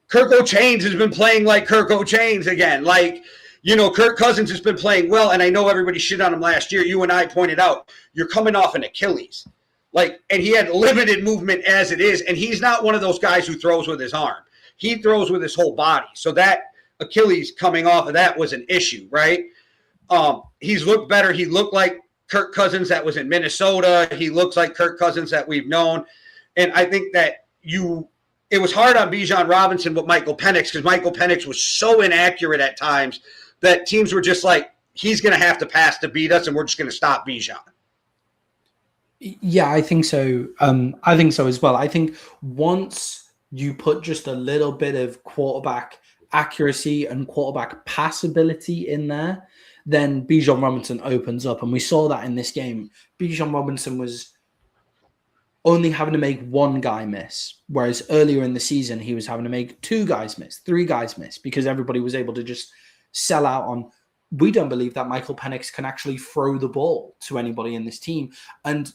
Kirk O'Chains has been playing like Kirk O'Chains again. Like, you know, Kirk Cousins has been playing well, and I know everybody shit on him last year. You and I pointed out, you're coming off an Achilles. Like, and he had limited movement as it is, and he's not one of those guys who throws with his arm. He throws with his whole body. So that Achilles coming off of that was an issue, right? He's looked better. He looked like Kirk Cousins that was in Minnesota. He looks like Kirk Cousins that we've known. And I think that it was hard on Bijan Robinson with Michael Penix because Michael Penix was so inaccurate at times that teams were just like, he's going to have to pass to beat us, and we're just going to stop Bijan. Yeah, I think so. I think so as well. I think once you put just a little bit of quarterback accuracy and quarterback passability in there, then Bijan Robinson opens up. And we saw that in this game. Bijan Robinson was only having to make 1 guy miss, whereas earlier in the season, he was having to make 2 guys miss, 3 guys miss, because everybody was able to just sell out on, we don't believe that Michael Penix can actually throw the ball to anybody in this team. And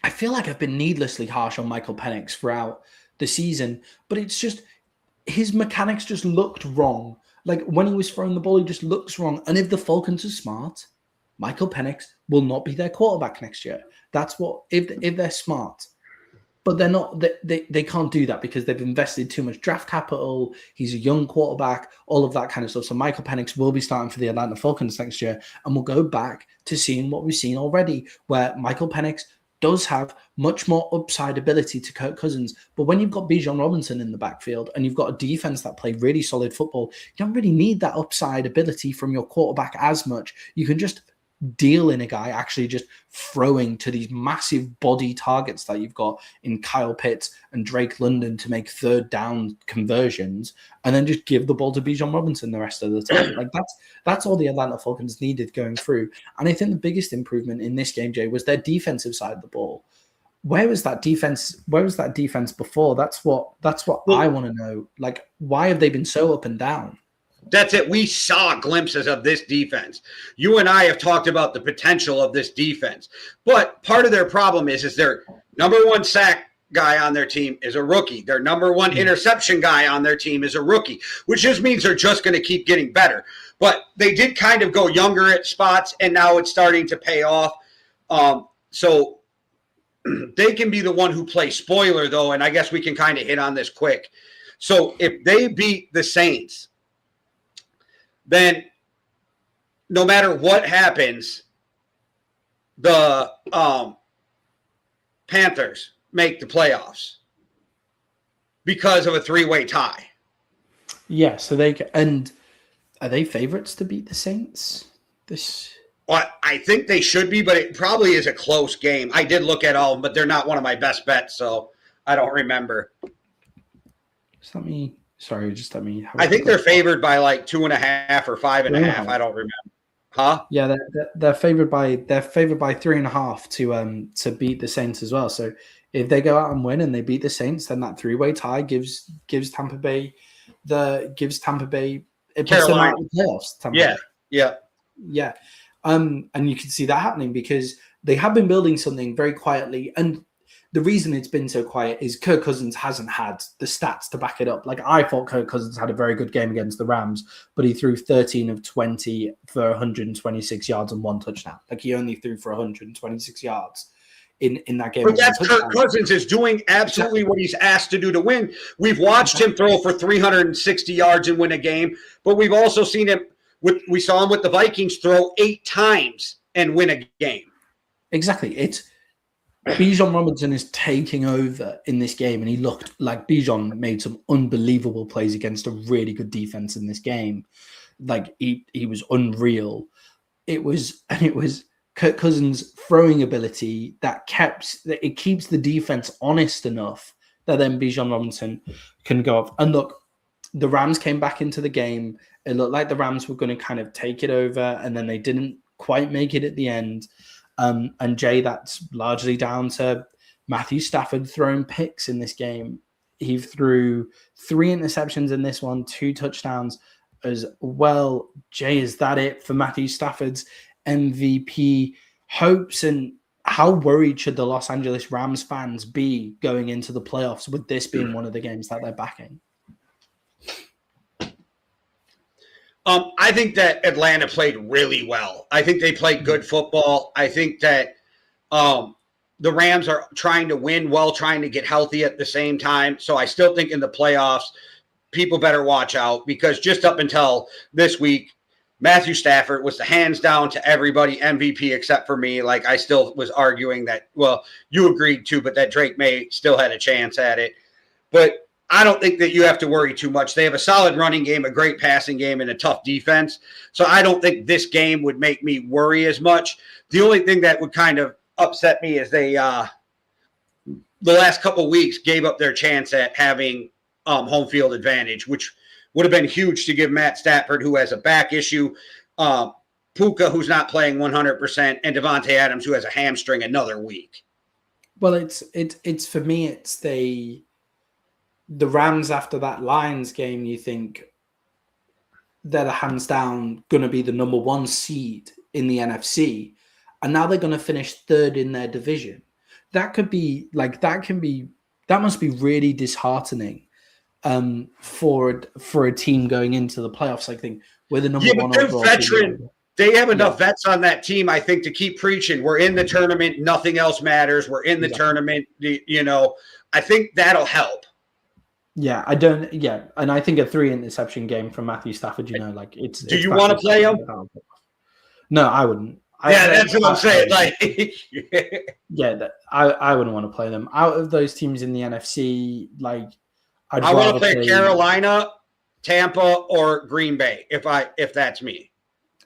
I feel like I've been needlessly harsh on Michael Penix throughout the season, but it's just his mechanics just looked wrong. Like when he was throwing the ball, he just looks wrong. And if the Falcons are smart, Michael Penix will not be their quarterback next year. That's what, if they're smart. But they're not. They can't do that because they've invested too much draft capital. He's a young quarterback, all of that kind of stuff. So Michael Penix will be starting for the Atlanta Falcons next year, and we'll go back to seeing what we've seen already, where Michael Penix does have much more upside ability to Kirk Cousins. But when you've got Bijan Robinson in the backfield and you've got a defense that play really solid football, you don't really need that upside ability from your quarterback as much. You can just deal in a guy actually just throwing to these massive body targets that you've got in Kyle Pitts and Drake London to make third down conversions, and then just give the ball to Bijan Robinson the rest of the time. Like that's all the Atlanta Falcons needed going through. And I think the biggest improvement in this game, Jay, was their defensive side of the ball. Where was that defense? Where was that defense before? That's what I want to know. Like, why have they been so up and down? That's it. We saw glimpses of this defense. You and I have talked about the potential of this defense. But part of their problem is their number one sack guy on their team is a rookie. Their number one interception guy on their team is a rookie, which just means they're just going to keep getting better. But they did kind of go younger at spots, and now it's starting to pay off. So they can be the one who plays spoiler, though, and I guess we can kind of hit on this quick. So if they beat the Saints, then no matter what happens, the Panthers make the playoffs because of a three-way tie. Yeah, so are they favorites to beat the Saints? Well, I think they should be, but it probably is a close game. I did look at all, but they're not one of my best bets, so I don't remember. I think they're favored by like 2.5 or 5.5. I don't remember. Huh? Yeah, they're favored by 3.5 to beat the Saints as well. So if they go out and win and they beat the Saints, then that three-way tie gives Tampa Bay it puts them out in the playoffs. Yeah. And you can see that happening because they have been building something very quietly. And the reason it's been so quiet is Kirk Cousins hasn't had the stats to back it up. Like, I thought Kirk Cousins had a very good game against the Rams, but he threw 13 of 20 for 126 yards and 1 touchdown. Like, he only threw for 126 yards in that game. But that's Kirk Cousins is doing absolutely what he's asked to do to win. We've watched him throw for 360 yards and win a game, but we've also seen him we saw him with the Vikings throw 8 times and win a game. Exactly. Bijan Robinson is taking over in this game, and he looked like Bijan made some unbelievable plays against a really good defense in this game. Like, he was unreal. It was Kirk Cousins' throwing ability that keeps the defense honest enough that then Bijan Robinson can go up. And look, the Rams came back into the game. It looked like the Rams were going to kind of take it over, and then they didn't quite make it at the end. And Jay, that's largely down to Matthew Stafford throwing picks in this game. He threw 3 interceptions in this one, 2 touchdowns as well. Jay, is that it for Matthew Stafford's MVP hopes? And how worried should the Los Angeles Rams fans be going into the playoffs with this being one of the games that they're backing? I think that Atlanta played really well. I think they played good football. I think that the Rams are trying to win while trying to get healthy at the same time. So I still think in the playoffs, people better watch out, because just up until this week, Matthew Stafford was the hands down to everybody MVP except for me. Like, I still was arguing that, well, you agreed to, but that Drake May still had a chance at it. But I don't think that you have to worry too much. They have a solid running game, a great passing game, and a tough defense. So I don't think this game would make me worry as much. The only thing that would kind of upset me is they, the last couple of weeks, gave up their chance at having home field advantage, which would have been huge to give Matt Stafford, who has a back issue, Puka, who's not playing 100%, and Devontae Adams, who has a hamstring, another week. Well, it's for me, it's the Rams after that Lions game. You think they're hands down going to be the number 1 seed in the NFC, and now they're going to finish 3rd in their division. That must be really disheartening for a team going into the playoffs. I think we're the number 1 overall veteran. They have enough vets on that team, I think, to keep preaching. We're in the tournament. Nothing else matters. We're in the tournament. I think that'll help. Yeah, and I think a 3-interception game from Matthew Stafford, it's. Do you want to play him? No, I wouldn't. That's what I'm saying. I wouldn't want to play them. Out of those teams in the NFC, I want to play Carolina, Tampa, or Green Bay if that's me.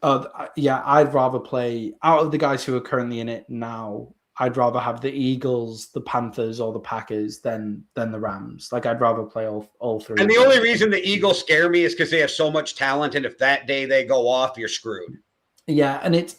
I'd rather play out of the guys who are currently in it now. I'd rather have the Eagles, the Panthers, or the Packers than the Rams. I'd rather play all three. And the only reason the Eagles scare me is because they have so much talent, and if that day they go off, you're screwed. Yeah, and it's.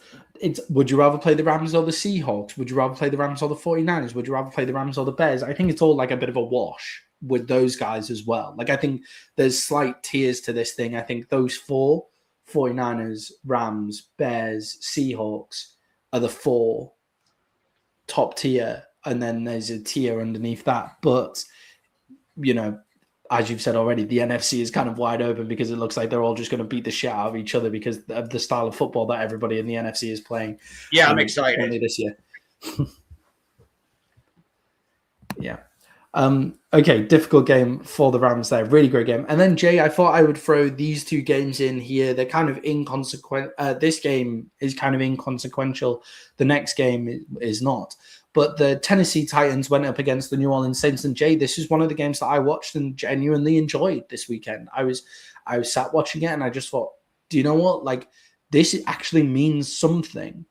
Would you rather play the Rams or the Seahawks? Would you rather play the Rams or the 49ers? Would you rather play the Rams or the Bears? I think it's all a bit of a wash with those guys as well. I think there's slight tiers to this thing. I think those 4, 49ers, Rams, Bears, Seahawks, are the 4 top tier, and then there's a tier underneath that. But, as you've said already, the NFC is kind of wide open because it looks like they're all just going to beat the shit out of each other because of the style of football that everybody in the NFC is playing. Yeah, I'm excited. This year. Yeah. Okay, difficult game for the Rams there. Really great game. And then, Jay, I thought I would throw these 2 games in here. They're kind of inconsequential. This game is kind of inconsequential. The next game is not. But the Tennessee Titans went up against the New Orleans Saints. And, Jay, this is one of the games that I watched and genuinely enjoyed this weekend. I was sat watching it and I just thought, do you know what? This actually means something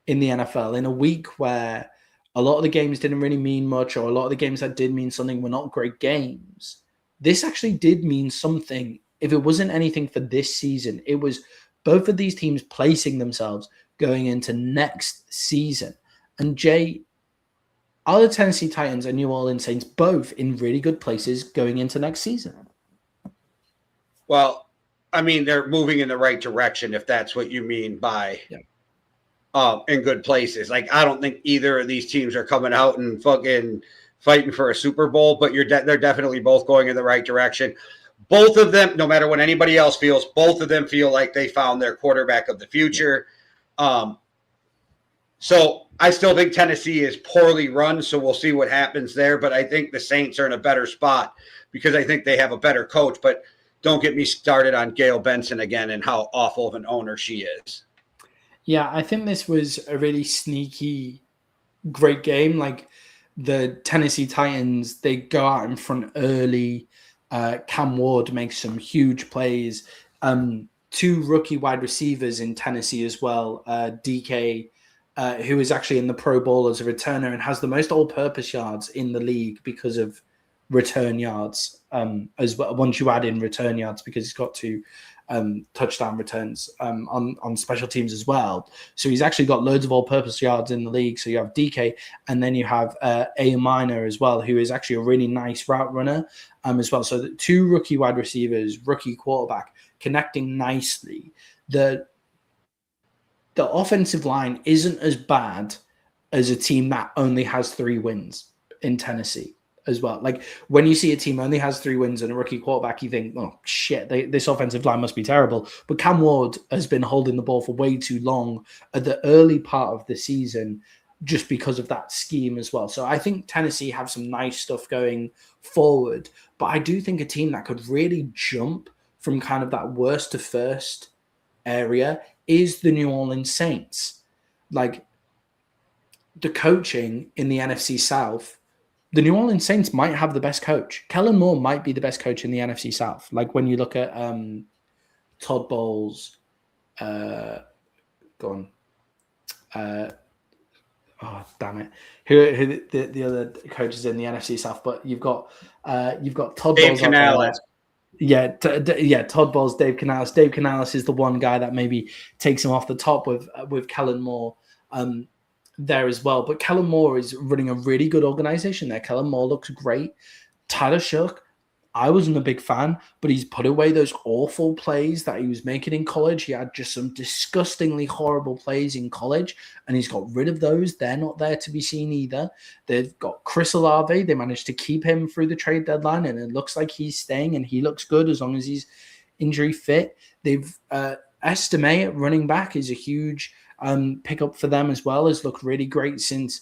in the NFL in a week where a lot of the games didn't really mean much, or a lot of the games that did mean something were not great games. This actually did mean something. If it wasn't anything for this season, it was both of these teams placing themselves going into next season. And Jay, are the Tennessee Titans and New Orleans Saints both in really good places going into next season? Well, I mean, they're moving in the right direction, if that's what you mean by in good places. I don't think either of these teams are coming out and fucking fighting for a Super Bowl, but they're definitely both going in the right direction. Both of them, no matter what anybody else feels, both of them feel like they found their quarterback of the future. So I still think Tennessee is poorly run, so we'll see what happens there. But I think the Saints are in a better spot because I think they have a better coach. But don't get me started on Gail Benson again and how awful of an owner she is. Yeah, I think this was a really sneaky, great game. The Tennessee Titans, they go out in front early. Cam Ward makes some huge plays. 2 rookie wide receivers in Tennessee as well. DK, who is actually in the Pro Bowl as a returner and has the most all-purpose yards in the league because of return yards as well. Once you add in return yards, because he's got 2 touchdown returns on special teams as well. So he's actually got loads of all-purpose yards in the league. So you have DK, and then you have A Minor as well, who is actually a really nice route runner as well. So the 2 rookie wide receivers, rookie quarterback, connecting nicely. The offensive line isn't as bad as a team that only has 3 wins in Tennessee as well. When you see a team only has 3 wins and a rookie quarterback, you think, oh shit, this offensive line must be terrible. But Cam Ward has been holding the ball for way too long at the early part of the season just because of that scheme as well. So I think Tennessee have some nice stuff going forward, but I do think a team that could really jump from kind of that worst to first area is the New Orleans Saints. The coaching in the NFC South, the New Orleans Saints might have the best coach. Kellen Moore might be the best coach in the NFC South. When you look at Todd Bowles, oh, damn it. Who the other coaches in the NFC South, but you've got Todd Dave Bowles. Canales. Todd Bowles, Dave Canales. Dave Canales is the one guy that maybe takes him off the top with Kellen Moore there as well. But Kellen Moore is running a really good organization there. Kellen Moore looks great. Tyler Shook, I wasn't a big fan, but he's put away those awful plays that he was making in college. He had just some disgustingly horrible plays in college, and he's got rid of those. They're not there to be seen either. They've got Chris Olave. They managed to keep him through the trade deadline, and it looks like he's staying, and he looks good as long as he's injury fit. They've Estime at running back is a huge pickup for them as well. Has looked really great since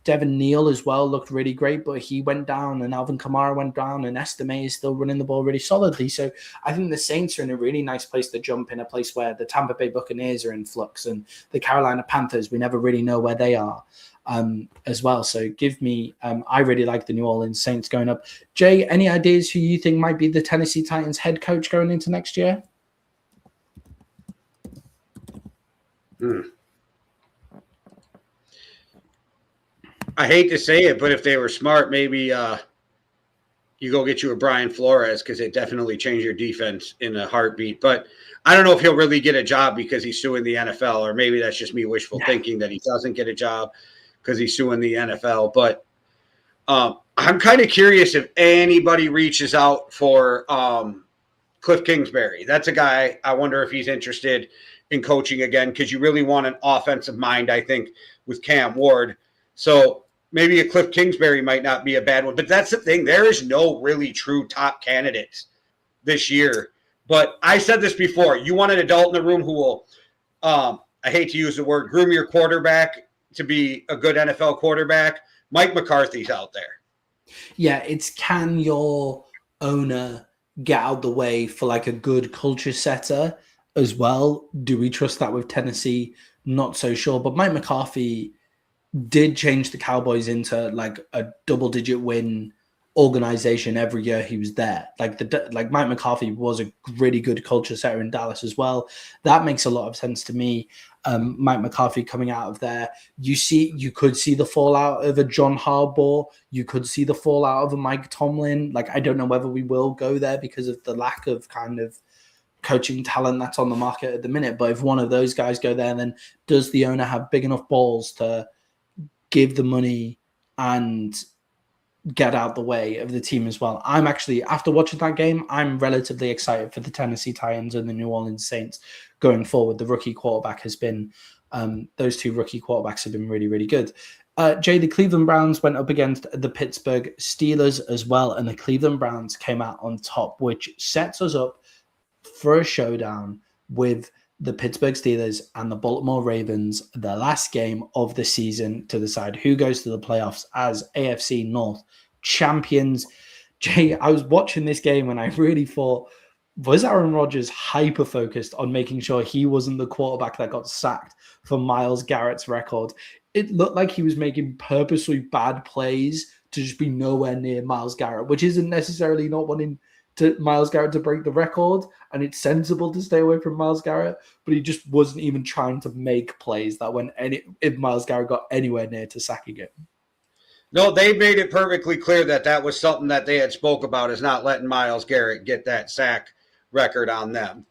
Devin Neal as well looked really great, but he went down and Alvin Kamara went down, and Estime is still running the ball really solidly. So I think the Saints are in a really nice place to jump, in a place where the Tampa Bay Buccaneers are in flux and the Carolina Panthers, we never really know where they are as well. So give me, I really like the New Orleans Saints going up. Jay, any ideas who you think might be the Tennessee Titans head coach going into next year? I hate to say it, but if they were smart, maybe you go get you a Brian Flores, because it definitely changed your defense in a heartbeat. But I don't know if he'll really get a job because he's suing the NFL, or maybe that's just me wishful thinking that he doesn't get a job because he's suing the NFL. But I'm kind of curious if anybody reaches out for Cliff Kingsbury. That's a guy, I wonder if he's interested in coaching again, because you really want an offensive mind, I think, with Cam Ward. So maybe a Cliff Kingsbury might not be a bad one. But that's the thing. There is no really true top candidates this year. But I said this before. You want an adult in the room who will, I hate to use the word, groom your quarterback to be a good NFL quarterback. Mike McCarthy's out there. Yeah, it's, can your owner get out the way for like a good culture setter as well? Do we trust that with Tennessee? Not so sure. But Mike McCarthy did change the Cowboys into like a double-digit win organization every year he was there. Like Mike McCarthy was a really good culture setter in Dallas as well. That makes a lot of sense to me. Mike McCarthy coming out of there, you could see the fallout of a John Harbaugh. You could see the fallout of a Mike Tomlin. Like, I don't know whether we will go there because of the lack of kind of coaching talent that's on the market at the minute. But if one of those guys go there, then does the owner have big enough balls to give the money and get out the way of the team as well? I'm actually, after watching that game, I'm relatively excited for the Tennessee Titans and the New Orleans Saints going forward. The rookie quarterback has been, those two rookie quarterbacks have been really, really good. Jay, the Cleveland Browns went up against the Pittsburgh Steelers as well, and the Cleveland Browns came out on top, which sets us up for a showdown with the Pittsburgh Steelers and the Baltimore Ravens, the last game of the season to decide who goes to the playoffs as AFC North champions. Jay, I was watching this game and I really thought, was Aaron Rodgers hyper-focused on making sure he wasn't the quarterback that got sacked for Myles Garrett's record? It looked like he was making purposely bad plays to just be nowhere near Myles Garrett, which isn't necessarily not wanting to Myles Garrett to break the record, and it's sensible to stay away from Myles Garrett, but he just wasn't even trying to make plays that when if Myles Garrett got anywhere near to sacking it. No, they made it perfectly clear that that was something that they had spoke about, is not letting Myles Garrett get that sack record on them.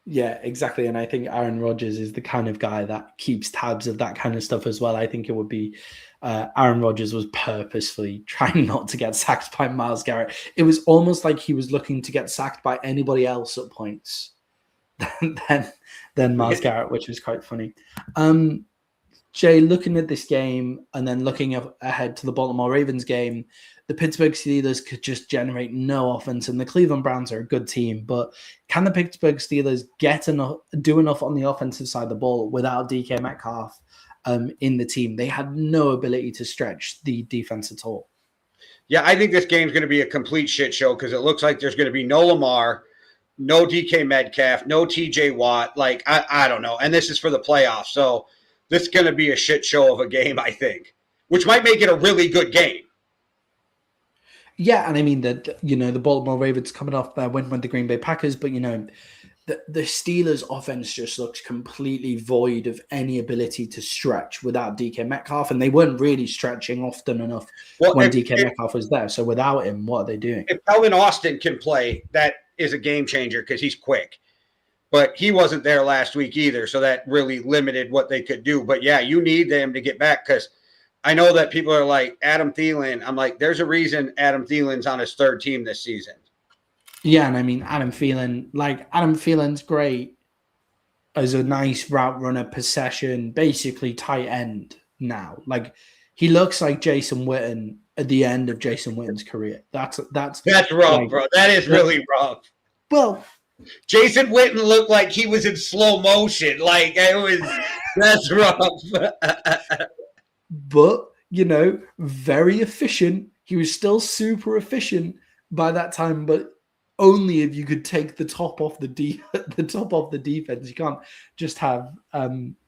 Yeah, exactly. And I think Aaron Rodgers is the kind of guy that keeps tabs of that kind of stuff as well. I think it would be Aaron Rodgers was purposefully trying not to get sacked by Myles Garrett. It was almost like he was looking to get sacked by anybody else at points than Myles Garrett, which was quite funny. Jay, looking at this game and then looking ahead to the Baltimore Ravens game, the Pittsburgh Steelers could just generate no offense, and the Cleveland Browns are a good team. But can the Pittsburgh Steelers do enough on the offensive side of the ball without DK Metcalf in the team? They had no ability to stretch the defense at all. Yeah, I think this game's going to be a complete shit show, because it looks like there's going to be no Lamar, no DK Metcalf, no TJ Watt. Like, I don't know. And this is for the playoffs. So this is going to be a shit show of a game, I think, which might make it a really good game. Yeah, and I mean that, the Baltimore Ravens coming off their win with the Green Bay Packers, but the Steelers' offense just looked completely void of any ability to stretch without DK Metcalf, and they weren't really stretching often enough when DK Metcalf was there. So without him, what are they doing? If Calvin Austin can play, that is a game changer because he's quick. But he wasn't there last week either, so that really limited what they could do. But yeah, you need them to get back, because I know that people are like, Adam Thielen. I'm like, there's a reason Adam Thielen's on his third team this season. Yeah, and I mean, Adam Thielen's great as a nice route runner, possession, basically tight end now. Like, he looks like Jason Witten at the end of Jason Witten's career. That's rough, bro. That is really rough. Well, Jason Witten looked like he was in slow motion. Like that's rough. But, very efficient. He was still super efficient by that time, but only if you could take the top off the top off the defense. You can't just have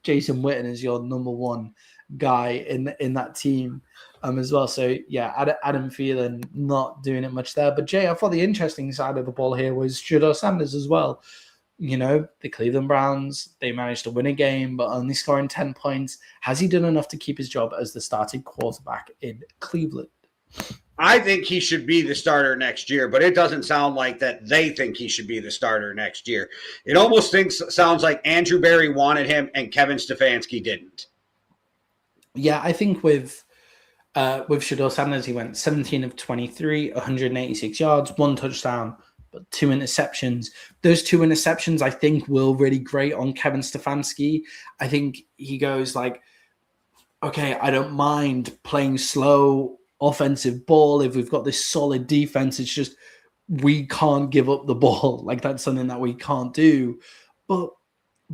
Jason Witten as your number one guy in that team as well. So yeah, Adam Thielen not doing it much there. But Jay, I thought the interesting side of the ball here was Shedeur Sanders as well. The Cleveland Browns, they managed to win a game, but only scoring 10 points. Has he done enough to keep his job as the starting quarterback in Cleveland? I think he should be the starter next year, but it doesn't sound like that they think he should be the starter next year. It almost sounds like Andrew Berry wanted him and Kevin Stefanski didn't. Yeah, I think with Shedeur Sanders, he went 17 of 23, 186 yards, 1 touchdown, but 2 interceptions. Those 2 interceptions, I think, will really grate on Kevin Stefanski. I think he goes like, okay, I don't mind playing slow offensive ball if we've got this solid defense. It's just we can't give up the ball. Like, that's something that we can't do. But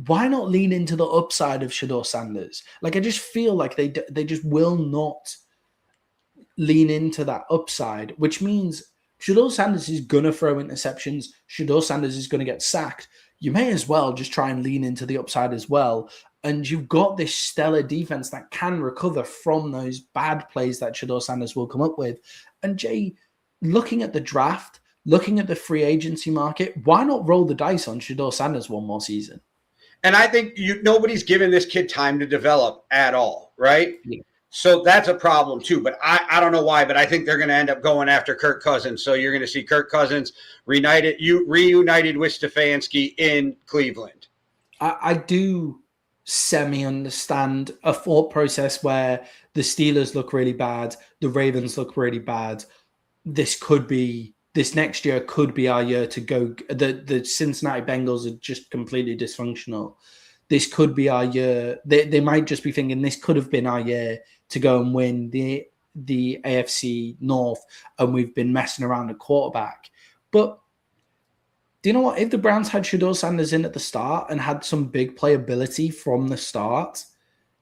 why not lean into the upside of Shedeur Sanders? Like, I just feel like they just will not lean into that upside, which means Shedeur Sanders is going to throw interceptions. Shedeur Sanders is going to get sacked. You may as well just try and lean into the upside as well. And you've got this stellar defense that can recover from those bad plays that Shedeur Sanders will come up with. And Jay, looking at the draft, looking at the free agency market, why not roll the dice on Shedeur Sanders one more season? And I think nobody's given this kid time to develop at all, right? Yeah. So that's a problem too. But I don't know why, but I think they're going to end up going after Kirk Cousins. So you're going to see Kirk Cousins reunited with Stefanski in Cleveland. I do semi-understand a thought process where the Steelers look really bad, the Ravens look really bad. This next year could be our year to go. The Cincinnati Bengals are just completely dysfunctional. This could be our year. They might just be thinking this could have been our year to go and win the AFC North, and we've been messing around at quarterback. But do you know what? If the Browns had Shedeur Sanders in at the start and had some big playability from the start,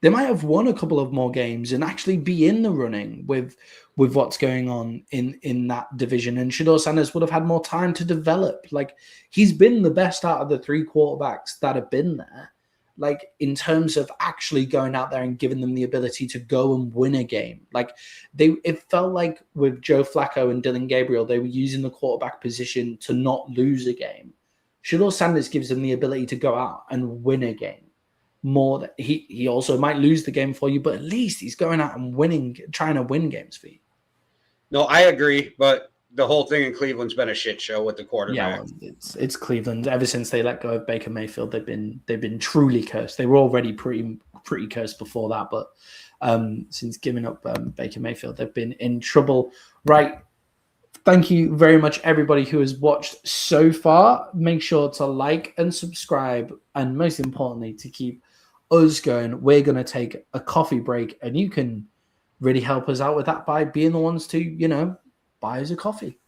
they might have won a couple of more games and actually be in the running with what's going on in that division. And Shedeur Sanders would have had more time to develop. Like, he's been the best out of the 3 quarterbacks that have been there. Like, in terms of actually going out there and giving them the ability to go and win a game. Like, it felt like with Joe Flacco and Dylan Gabriel, they were using the quarterback position to not lose a game. Shedeur Sanders gives them the ability to go out and win a game. More, he also might lose the game for you, but at least he's going out and winning, trying to win games for you. No, I agree, but the whole thing in Cleveland's been a shit show with the quarterback. Yeah, it's Cleveland. Ever since they let go of Baker Mayfield, they've been truly cursed. They were already pretty cursed before that, but since giving up Baker Mayfield, they've been in trouble. Right. Thank you very much, everybody who has watched so far. Make sure to like and subscribe, and most importantly, to keep us going. We're going to take a coffee break, and you can really help us out with that by being the ones to, buy us a coffee.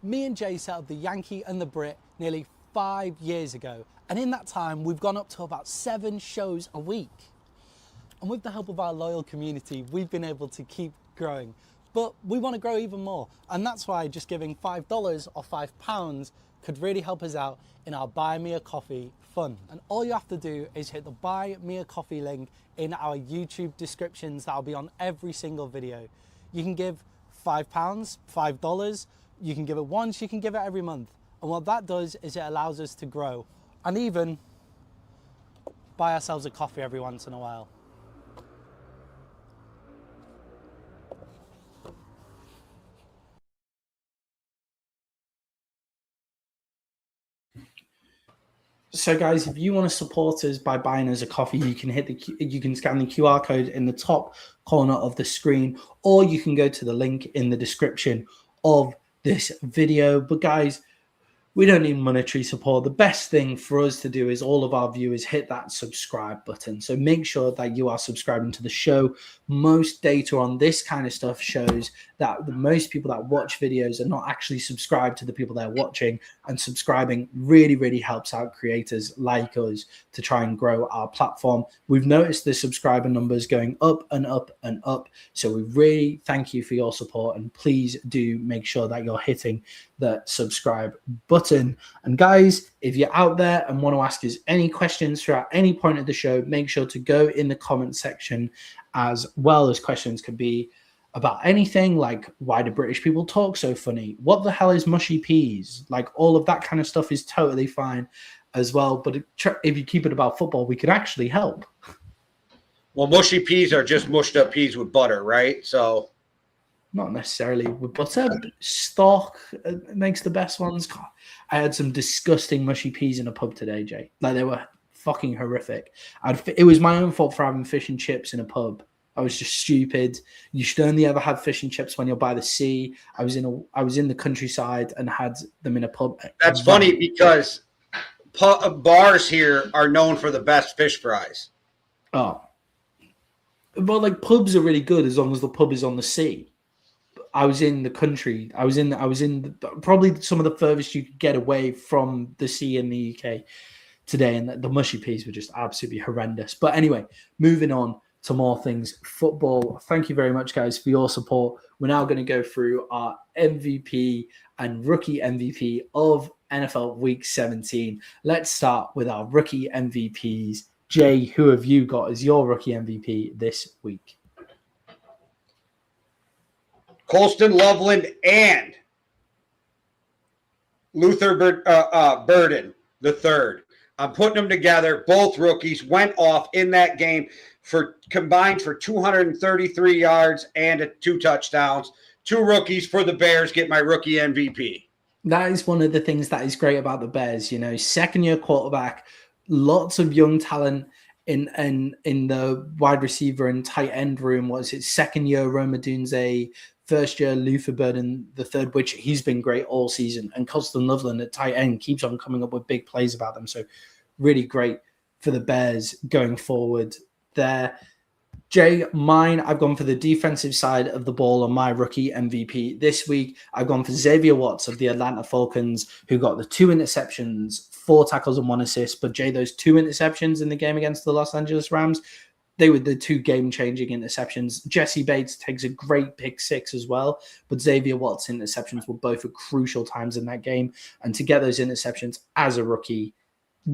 Me and Jay set up the Yankee and the Brit nearly 5 years ago, and in that time we've gone up to about 7 shows a week. And with the help of our loyal community, we've been able to keep growing. But we want to grow even more, and that's why just giving $5 or £5 could really help us out in our Buy Me a Coffee fund. And all you have to do is hit the Buy Me a Coffee link in our YouTube descriptions. That'll be on every single video. You can give £5, $5, you can give it once, you can give it every month. And what that does is it allows us to grow and even buy ourselves a coffee every once in a while. So, guys, if you want to support us by buying us a coffee, you can scan the QR code in the top corner of the screen, or you can go to the link in the description of this video. But, guys, We don't need monetary support. The best thing for us to do is all of our viewers hit that subscribe button. So make sure that you are subscribing to the show. Most data on this kind of stuff shows that the most people that watch videos are not actually subscribed to the people they're watching, and subscribing really, really helps out creators like us to try and grow our platform. We've noticed the subscriber numbers going up and up and up. So we really thank you for your support, and please do make sure that you're hitting the subscribe button. And guys, if you're out there and want to ask us any questions throughout any point of the show, make sure to go in the comment section, as well as questions could be about anything like, why do British people talk so funny? What the hell is mushy peas? Like, all of that kind of stuff is totally fine as well. But if you keep it about football, we could actually help. Well, mushy peas are just mushed up peas with butter, right? So not necessarily with butter. Stock makes the best ones. God, I had some disgusting mushy peas in a pub today, Jay. Like, they were fucking horrific. It was my own fault for having fish and chips in a pub. I was just stupid. You should only ever have fish and chips when you're by the sea. I was in the countryside and had them in a pub. That's funny because bars here are known for the best fish fries. Oh, well, like, pubs are really good as long as the pub is on the sea. I was in the country. I was in probably some of the furthest you could get away from the sea in the UK today, and the mushy peas were just absolutely horrendous. But anyway, moving on to more things football. Thank you very much, guys, for your support. We're now going to go through our MVP and rookie MVP of NFL Week 17. Let's start with our rookie MVPs. Jay, who have you got as your rookie MVP this week? Colston Loveland and Luther Burden the third. I'm putting them together. Both rookies went off in that game combined for 233 yards and 2 touchdowns. 2 rookies for the Bears get my rookie MVP. That is one of the things that is great about the Bears. You know, second-year quarterback, lots of young talent in the wide receiver and tight end room. Was it second-year Rome Odunze, first-year Luther Burden the third, which he's been great all season, and Colston Loveland at tight end keeps on coming up with big plays about them. So really great for the Bears going forward there. Jay, mine, I've gone for the defensive side of the ball on my rookie MVP this week. I've gone for Xavier Watts of the Atlanta Falcons, who got the 2 interceptions, 4 tackles and 1 assist. But Jay, those 2 interceptions in the game against the Los Angeles Rams, they were the 2 game-changing interceptions. Jesse Bates takes a great pick 6 as well, but Xavier Watts' interceptions were both at crucial times in that game. And to get those interceptions as a rookie,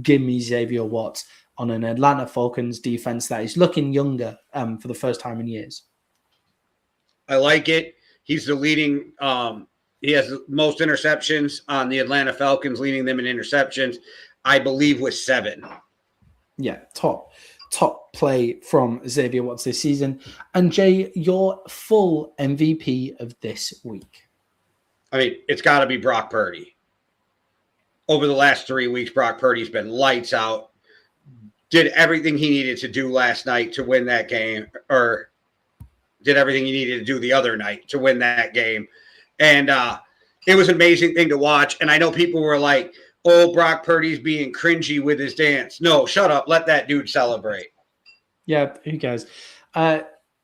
give me Xavier Watts on an Atlanta Falcons defense that is looking younger for the first time in years. I like it. He's the leading he has the most interceptions on the Atlanta Falcons, leading them in interceptions, I believe, with 7. Yeah, top play from Xavier Watts this season. And Jay, your full MVP of this week. I mean, it's got to be Brock Purdy. Over the last 3 weeks, Brock Purdy's been lights out. Did everything he needed to do last night to win that game, or did everything he needed to do the other night to win that game. And it was an amazing thing to watch. And I know people were like, oh, Brock Purdy's being cringy with his dance. No, shut up. Let that dude celebrate. Yeah, who cares?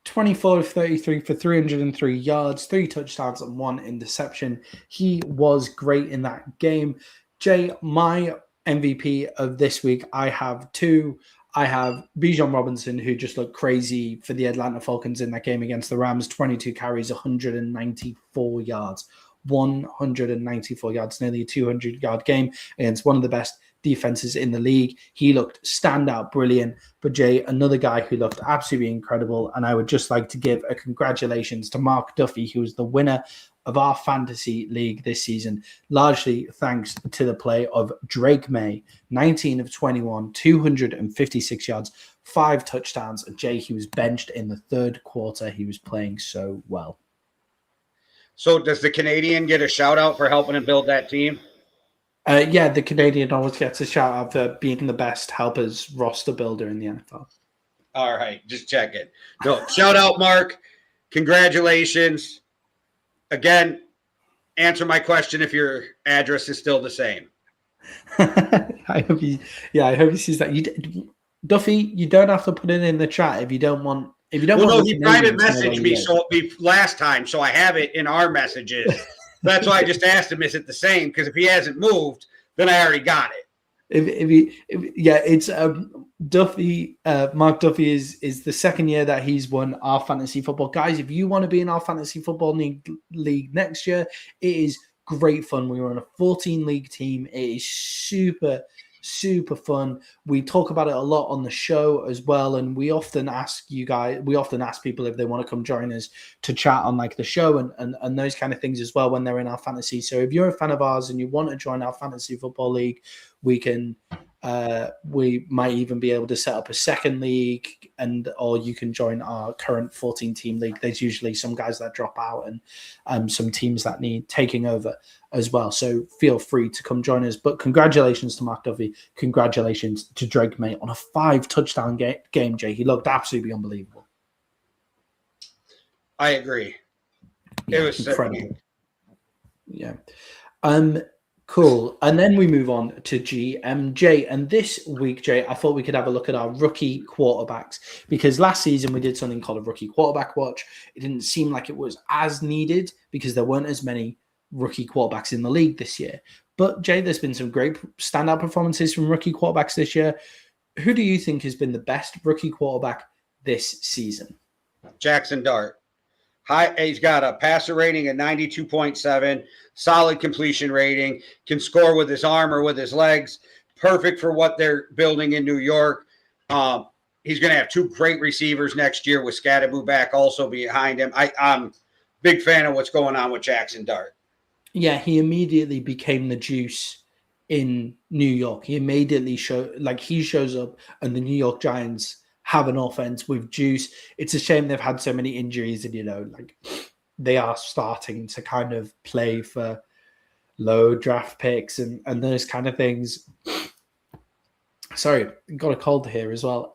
24 of 33 for 303 yards, 3 touchdowns and 1 interception. He was great in that game. Jay, my MVP of this week, I have 2. I have Bijan Robinson, who just looked crazy for the Atlanta Falcons in that game against the Rams. 22 carries, 194 yards. 194 yards, nearly a 200-yard game against one of the best defenses in the league. He looked standout brilliant. But Jay, another guy who looked absolutely incredible, and I would just like to give a congratulations to Mark Duffy, who was the winner of our fantasy league this season, largely thanks to the play of Drake May. 19 of 21, 256 yards, 5 touchdowns. And Jay, he was benched in the 3rd quarter. He was playing so well. So does the Canadian get a shout out for helping him build that team? Yeah, the Canadian always gets a shout out for being the best helpers roster builder in the NFL. All right, just check it. No, shout out, Mark. Congratulations. Again, answer my question if your address is still the same. I hope he sees that. Duffy, you don't have to put it in the chat if you don't want. If you don't well, want no, he private messaged me last time, so I have it in our messages. That's why I just asked him, is it the same? Because if he hasn't moved, then I already got it. It's Duffy. Mark Duffy is the second year that he's won our fantasy football. Guys, if you want to be in our fantasy football league next year, it is great fun. We were on a 14 league team. It is super fun. We talk about it a lot on the show as well, and we often ask people if they want to come join us to chat on like the show and those kind of things as well when they're in our fantasy. So if you're a fan of ours and you want to join our fantasy football league, we might even be able to set up a second league, or you can join our current 14 team league. There's usually some guys that drop out and some teams that need taking over as well. So feel free to come join us. But congratulations to Mark Duffy. Congratulations to Drake May on a 5-touchdown game, Jay. He looked absolutely unbelievable. I agree. It was incredible. Yeah. Cool. And then we move on to GMJ. And this week, Jay, I thought we could have a look at our rookie quarterbacks, because last season we did something called a rookie quarterback watch. It didn't seem like it was as needed because there weren't as many rookie quarterbacks in the league this year. But Jay, there's been some great standout performances from rookie quarterbacks this year. Who do you think has been the best rookie quarterback this season? Jackson Dart. He's got a passer rating of 92.7, solid completion rating, can score with his arm or with his legs, perfect for what they're building in New York. He's going to have two great receivers next year with Scatterboo back also behind him. I'm a big fan of what's going on with Jackson Dart. Yeah, he immediately became the juice in New York. He immediately shows up and the New York Giants have an offense with juice. It's a shame they've had so many injuries and, they are starting to kind of play for low draft picks and those kind of things. Sorry, got a cold here as well.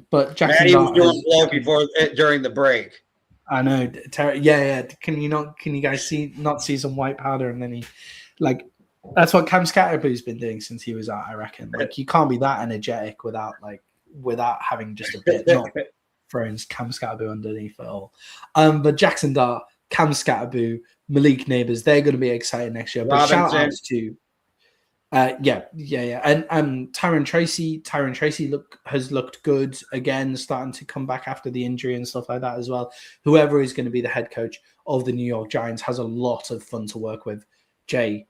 But Jackson Maddie was doing blow during the break. I know. Yeah. Can you guys not see some white powder? And then that's what Cam Scatterboo's been doing since he was out, I reckon. You can't be that energetic without having just a bit, not throwing Cam Scatterboo underneath it all. But Jackson Dart, Cam Scatterboo, Malik Neighbors, they're going to be exciting next year. But shout outs to and Tyron Tracy has looked good again, starting to come back after the injury and stuff like that as well. Whoever is going to be the head coach of the New York Giants has a lot of fun to work with. Jay,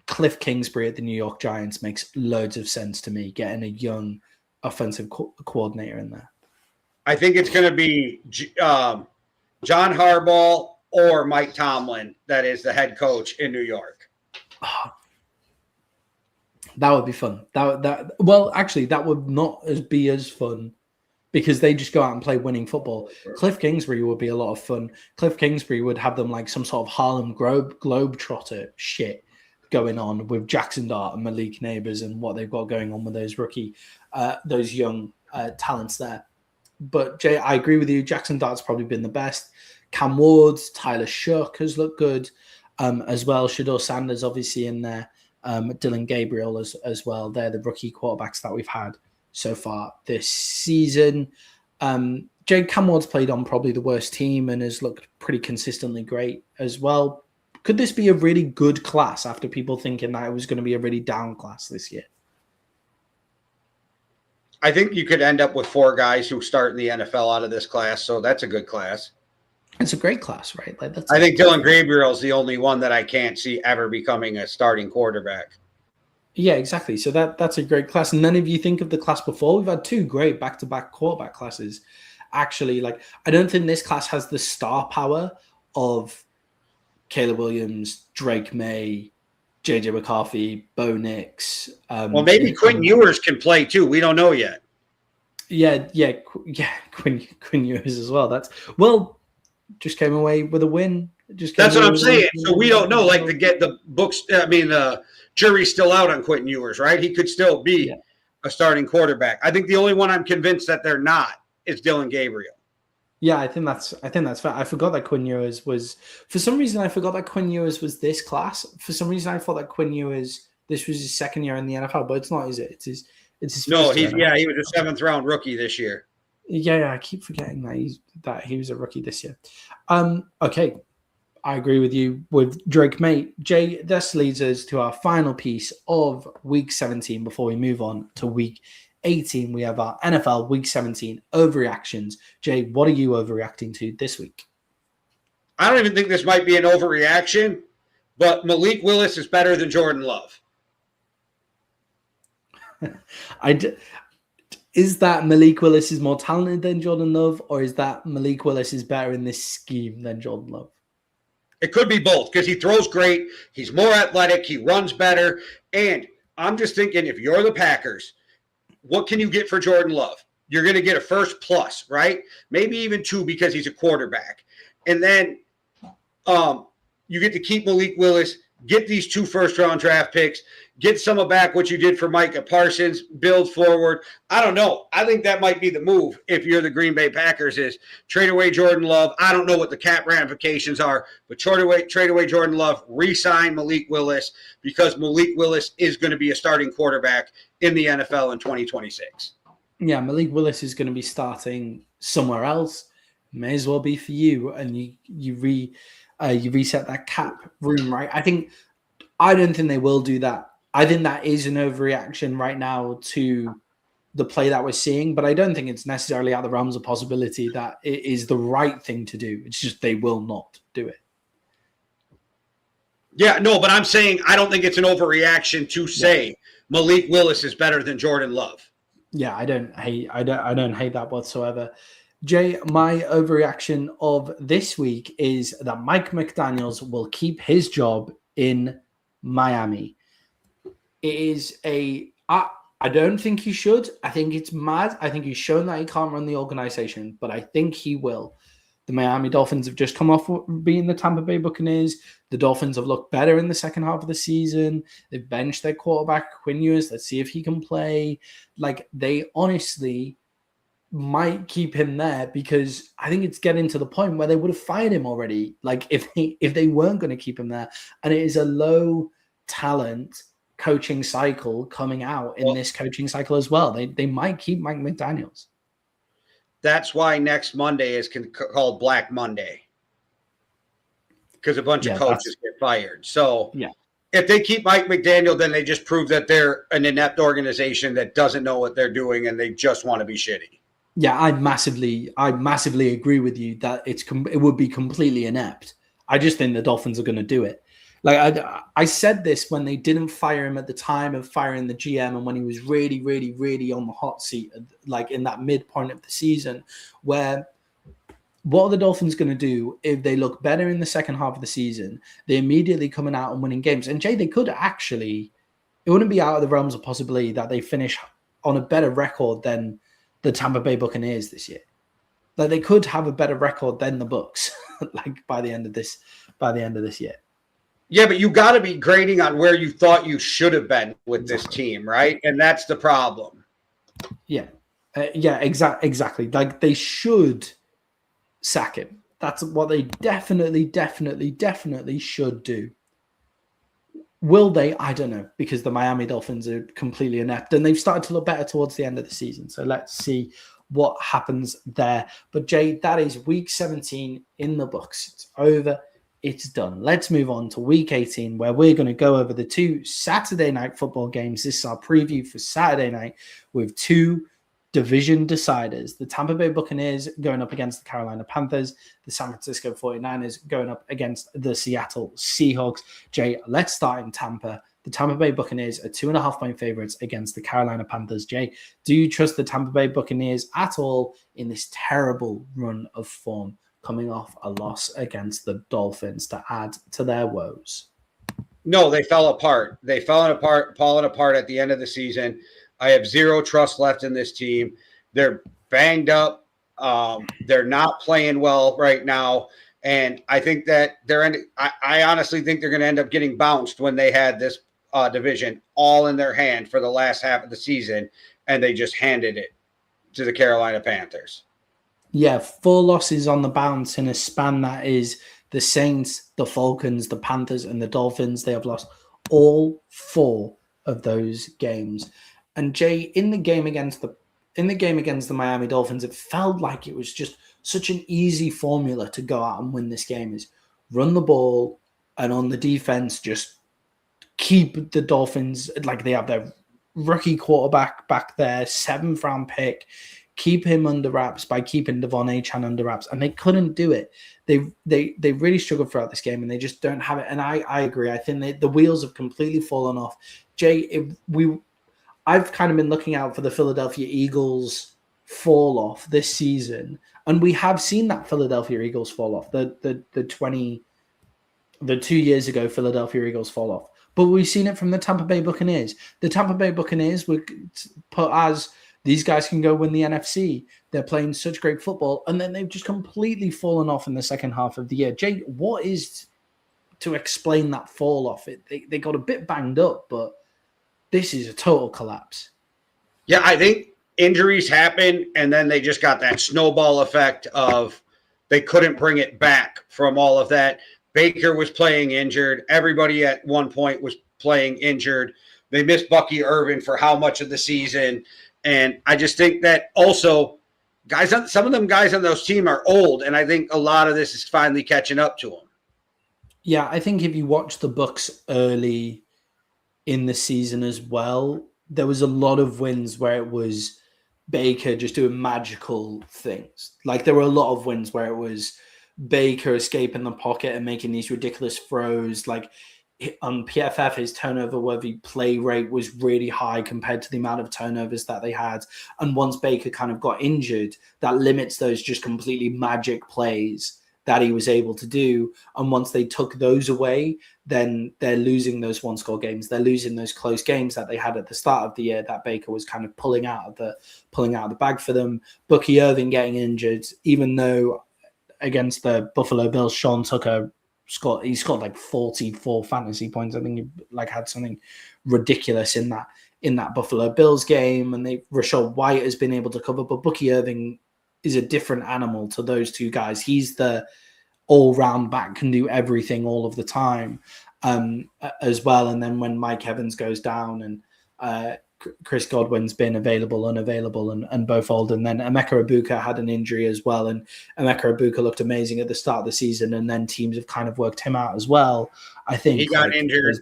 Cliff Kingsbury at the New York Giants makes loads of sense to me, getting a young offensive coordinator in there. I think it's going to be John Harbaugh or Mike Tomlin that is the head coach in New York. Oh, that would be fun. That would not be as fun because they just go out and play winning football. Cliff Kingsbury would be a lot of fun. Cliff Kingsbury would have them like some sort of Harlem Globetrotter shit going on with Jackson Dart and Malik Neighbors and what they've got going on with those young talents there. But Jay, I agree with you. Jackson Dart's probably been the best. Cam Ward, Tyler Shook has looked good as well. Shador Sanders obviously in there. Dylan Gabriel as well. They're the rookie quarterbacks that we've had so far this season. Jay, Cam Ward's played on probably the worst team and has looked pretty consistently great as well. Could this be a really good class after people thinking that it was going to be a really down class this year? I think you could end up with 4 guys who start in the NFL out of this class, so that's a good class. It's a great class, right? I think Dylan Gabriel's the only one that I can't see ever becoming a starting quarterback. Yeah, exactly. So that's a great class. And then if you think of the class before, we've had 2 great back-to-back quarterback classes. Actually, I don't think this class has the star power of Caleb Williams, Drake May, JJ McCarthy, Bo Nix. Well, maybe Quinn Ewers can play too. We don't know yet. Yeah. Quinn Ewers as well. Just came away with a win. That's what I'm saying. So we don't know. The jury's still out on Quentin Ewers, right? He could still be a starting quarterback. I think the only one I'm convinced that they're not is Dylan Gabriel. Yeah, I think that's fair. I forgot that Quinn Ewers was, for some reason, I forgot that Quinn Ewers was this class. For some reason, I thought that Quinn Ewers, this was his second year in the NFL, but it's not, is it? It's his No, first year. he was a 7th round rookie this year. Yeah, I keep forgetting that he was a rookie this year. Okay, I agree with you with Drake May. Jay, this leads us to our final piece of Week 17 before we move on to Week 18. We have our NFL Week 17 overreactions. Jay, what are you overreacting to this week? I don't even think this might be an overreaction, but Malik Willis is better than Jordan Love. Is that Malik Willis is more talented than Jordan Love, or is that Malik Willis is better in this scheme than Jordan Love? It could be both because he throws great. He's more athletic. He runs better. And I'm just thinking, if you're the Packers, what can you get for Jordan Love? You're going to get a first plus, right? Maybe even 2 because he's a quarterback. And then you get to keep Malik Willis, get these 2 first-round draft picks, get some of back what you did for Micah Parsons, build forward. I don't know. I think that might be the move if you're the Green Bay Packers is trade away Jordan Love. I don't know what the cap ramifications are, but trade away Jordan Love, re-sign Malik Willis because Malik Willis is going to be a starting quarterback in the NFL in 2026. Yeah, Malik Willis is going to be starting somewhere else. May as well be for you, and you reset that cap room, right? I don't think they will do that. I think that is an overreaction right now to the play that we're seeing, but I don't think it's necessarily out of the realms of possibility that it is the right thing to do. It's just they will not do it. Yeah, no, but I'm saying I don't think it's an overreaction to say Malik Willis is better than Jordan Love. Yeah, I don't hate that whatsoever. Jay, my overreaction of this week is that Mike McDaniels will keep his job in Miami. It is I don't think he should. I think it's mad. I think he's shown that he can't run the organization, but I think he will. The Miami Dolphins have just come off being the Tampa Bay Buccaneers. The Dolphins have looked better in the second half of the season. They've benched their quarterback, Quinn Ewers. Let's see if he can play. Like, they honestly might keep him there because I think it's getting to the point where they would have fired him already. Like, if they weren't going to keep him there. And it is a low talent coaching cycle coming out in this coaching cycle as well. They might keep Mike McDaniels. That's why next Monday is called Black Monday, because a bunch of coaches get fired. So if they keep Mike McDaniel, then they just prove that they're an inept organization that doesn't know what they're doing and they just want to be shitty. Yeah, I massively agree with you that it would be completely inept. I just think the Dolphins are going to do it. Like I said this when they didn't fire him at the time of firing the GM and when he was really, really, really on the hot seat, like in that midpoint of the season, where what are the Dolphins going to do if they look better in the second half of the season? They're immediately coming out and winning games. And Jay, they could actually, it wouldn't be out of the realms of possibility that they finish on a better record than the Tampa Bay Buccaneers this year. Like they could have a better record than the Bucs, like by the end of this year. Yeah, but you got to be grading on where you thought you should have been with this team, right? And that's the problem. Yeah, exactly. Like they should sack him. That's what they definitely should do. Will they? I don't know, because the Miami Dolphins are completely inept and they've started to look better towards the end of the season. So let's see what happens there. But Jay, that is week 17 in the books. It's over. It's done. Let's move on to week 18, where we're going to go over the 2 Saturday night football games. This is our preview for Saturday night with 2 division deciders. The Tampa Bay Buccaneers going up against the Carolina Panthers. The San Francisco 49ers going up against the Seattle Seahawks. Jay, let's start in Tampa. The Tampa Bay Buccaneers are 2.5-point favorites against the Carolina Panthers. Jay, do you trust the Tampa Bay Buccaneers at all in this terrible run of form, coming off a loss against the Dolphins to add to their woes? No, they fell apart. They falling apart at the end of the season. I have zero trust left in this team. They're banged up. They're not playing well right now. And I think that I honestly think they're going to end up getting bounced when they had this division all in their hand for the last half of the season, and they just handed it to the Carolina Panthers. Yeah, 4 losses on the bounce in a span that is the Saints, the Falcons, the Panthers, and the Dolphins. They have lost all 4 of those games. And Jay, in the game against the Miami Dolphins, it felt like it was just such an easy formula to go out and win this game is run the ball, and on the defense, just keep the Dolphins, like they have their rookie quarterback back there, 7th round pick, keep him under wraps by keeping Devon Achane under wraps, and they couldn't do it. They really struggled throughout this game, and they just don't have it. And I agree. I think the wheels have completely fallen off. Jay, I've kind of been looking out for the Philadelphia Eagles fall off this season, and we have seen that Philadelphia Eagles fall off. The 2 years ago Philadelphia Eagles fall off. But we've seen it from the Tampa Bay Buccaneers. The Tampa Bay Buccaneers were put as these guys can go win the NFC. They're playing such great football, and then they've just completely fallen off in the second half of the year. Jay, what is to explain that fall off? They got a bit banged up, but this is a total collapse. Yeah, I think injuries happen, and then they just got that snowball effect of they couldn't bring it back from all of that. Baker was playing injured. Everybody at one point was playing injured. They missed Bucky Irvin for how much of the season? And I just think that also some of them guys on those teams are old, and I think a lot of this is finally catching up to them. Yeah, I think if you watch the Bucs early in the season as well, there was a lot of wins where it was Baker just doing magical things. Like there were a lot of wins where it was Baker escaping the pocket and making these ridiculous throws. Like on PFF, his turnover-worthy play rate was really high compared to the amount of turnovers that they had. And once Baker kind of got injured, that limits those just completely magic plays that he was able to do. And once they took those away, then they're losing those one-score games. They're losing those close games that they had at the start of the year that Baker was kind of pulling out of the bag for them. Bucky Irvin getting injured, even though against the Buffalo Bills, Sean Tucker scored like 44 fantasy points. I think he had something ridiculous in that Buffalo Bills game. And Rachaad White has been able to cover, but Bucky Irving is a different animal to those two guys. He's the all-round back, can do everything all of the time as well. And then when Mike Evans goes down and Chris Godwin's been unavailable, and both old. And then Emeka Egbuka had an injury as well. And Emeka Egbuka looked amazing at the start of the season. And then teams have kind of worked him out as well. I think he got injured.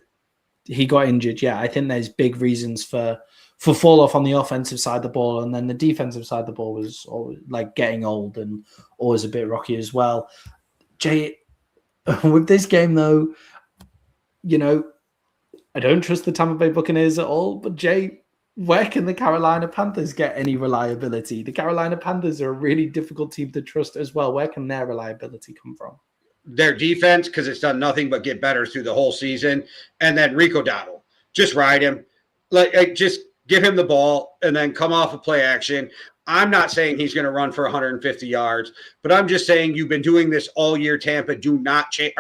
He got injured. Yeah. I think there's big reasons for fall off on the offensive side of the ball. And then the defensive side of the ball was always, getting old and always a bit rocky as well. Jay, with this game though, I don't trust the Tampa Bay Buccaneers at all, but Jay, where can the Carolina Panthers get any reliability? The Carolina Panthers are a really difficult team to trust as well. Where can their reliability come from? Their defense, because it's done nothing but get better through the whole season. And then Rico Dowdle. Just ride him. Just give him the ball and then come off of play action. I'm not saying he's going to run for 150 yards, but I'm just saying you've been doing this all year. Tampa, do not change.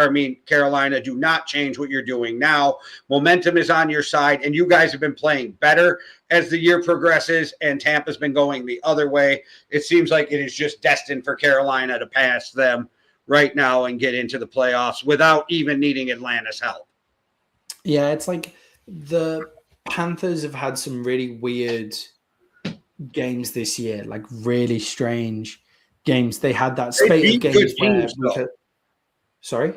Carolina, do not change what you're doing now. Momentum is on your side, and you guys have been playing better as the year progresses, and Tampa's been going the other way. It seems like it is just destined for Carolina to pass them right now and get into the playoffs without even needing Atlanta's help. Yeah, it's like the Panthers have had some really weird games this year, really strange games. They had that spate of games where sorry?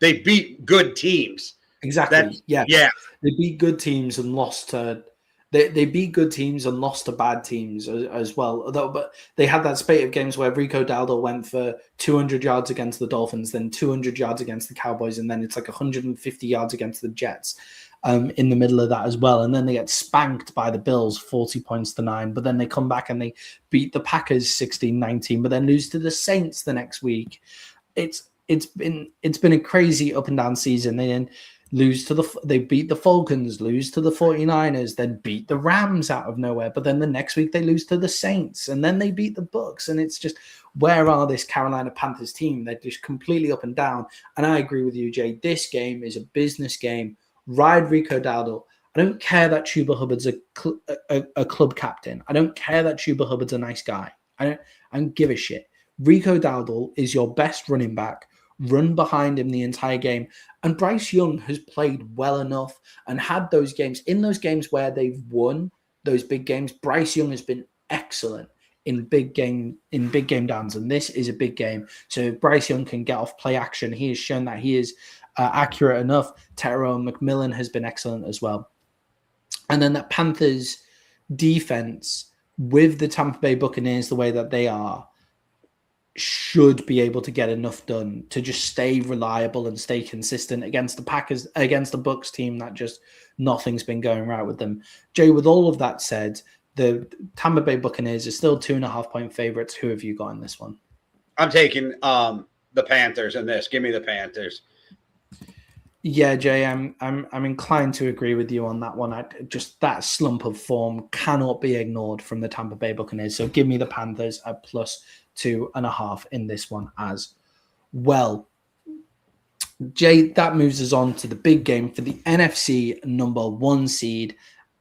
They beat good teams. Exactly. Yeah. They beat good teams and lost to they beat good teams and lost to bad teams as well. But they had that spate of games where Rico Dowdle went for 200 yards against the Dolphins, then 200 yards against the Cowboys, and then it's 150 yards against the Jets. In the middle of that as well. And then they get spanked by the Bills 40-9, but then they come back and they beat the Packers 16-19, but then lose to the Saints the next week. It's been a crazy up and down season. They then they beat the Falcons, lose to the 49ers, then beat the Rams out of nowhere. But then the next week they lose to the Saints, and then they beat the Bucs. And it's just, where are this Carolina Panthers team? They're just completely up and down. And I agree with you, Jay. This game is a business game. Ride Rico Dowdle. I don't care that Chuba Hubbard's a club captain. I don't care that Chuba Hubbard's a nice guy. I don't give a shit. Rico Dowdle is your best running back. Run behind him the entire game. And Bryce Young has played well enough and had those games. In those games where they've won those big games, Bryce Young has been excellent in big game downs. And this is a big game. So if Bryce Young can get off play action, he has shown that he is accurate enough. Tyrone McMillan has been excellent as well. And then that Panthers defense with the Tampa Bay Buccaneers the way that they are should be able to get enough done to just stay reliable and stay consistent against the Packers, against the Bucs team that just nothing's been going right with them. Jay, with all of that said, the Tampa Bay Buccaneers are still 2.5-point favorites. Who have you got in this one? I'm taking the Panthers in this. Give me the Panthers. Yeah, Jay, I'm inclined to agree with you on that one. Just that slump of form cannot be ignored from the Tampa Bay Buccaneers. So give me the Panthers at +2.5 in this one as well. Jay, that moves us on to the big game for the NFC number 1 seed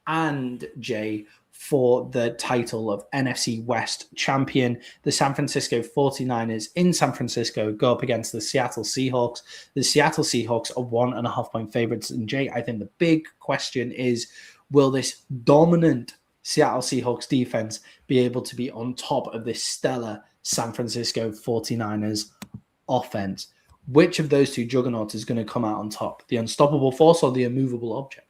and Jay for the title of NFC West champion. The San Francisco 49ers in San Francisco go up against the Seattle Seahawks. The Seattle Seahawks are 1.5-point favorites. And Jay, I think the big question is, will this dominant Seattle Seahawks defense be able to be on top of this stellar San Francisco 49ers offense? Which of those two juggernauts is going to come out on top? The unstoppable force or the immovable object?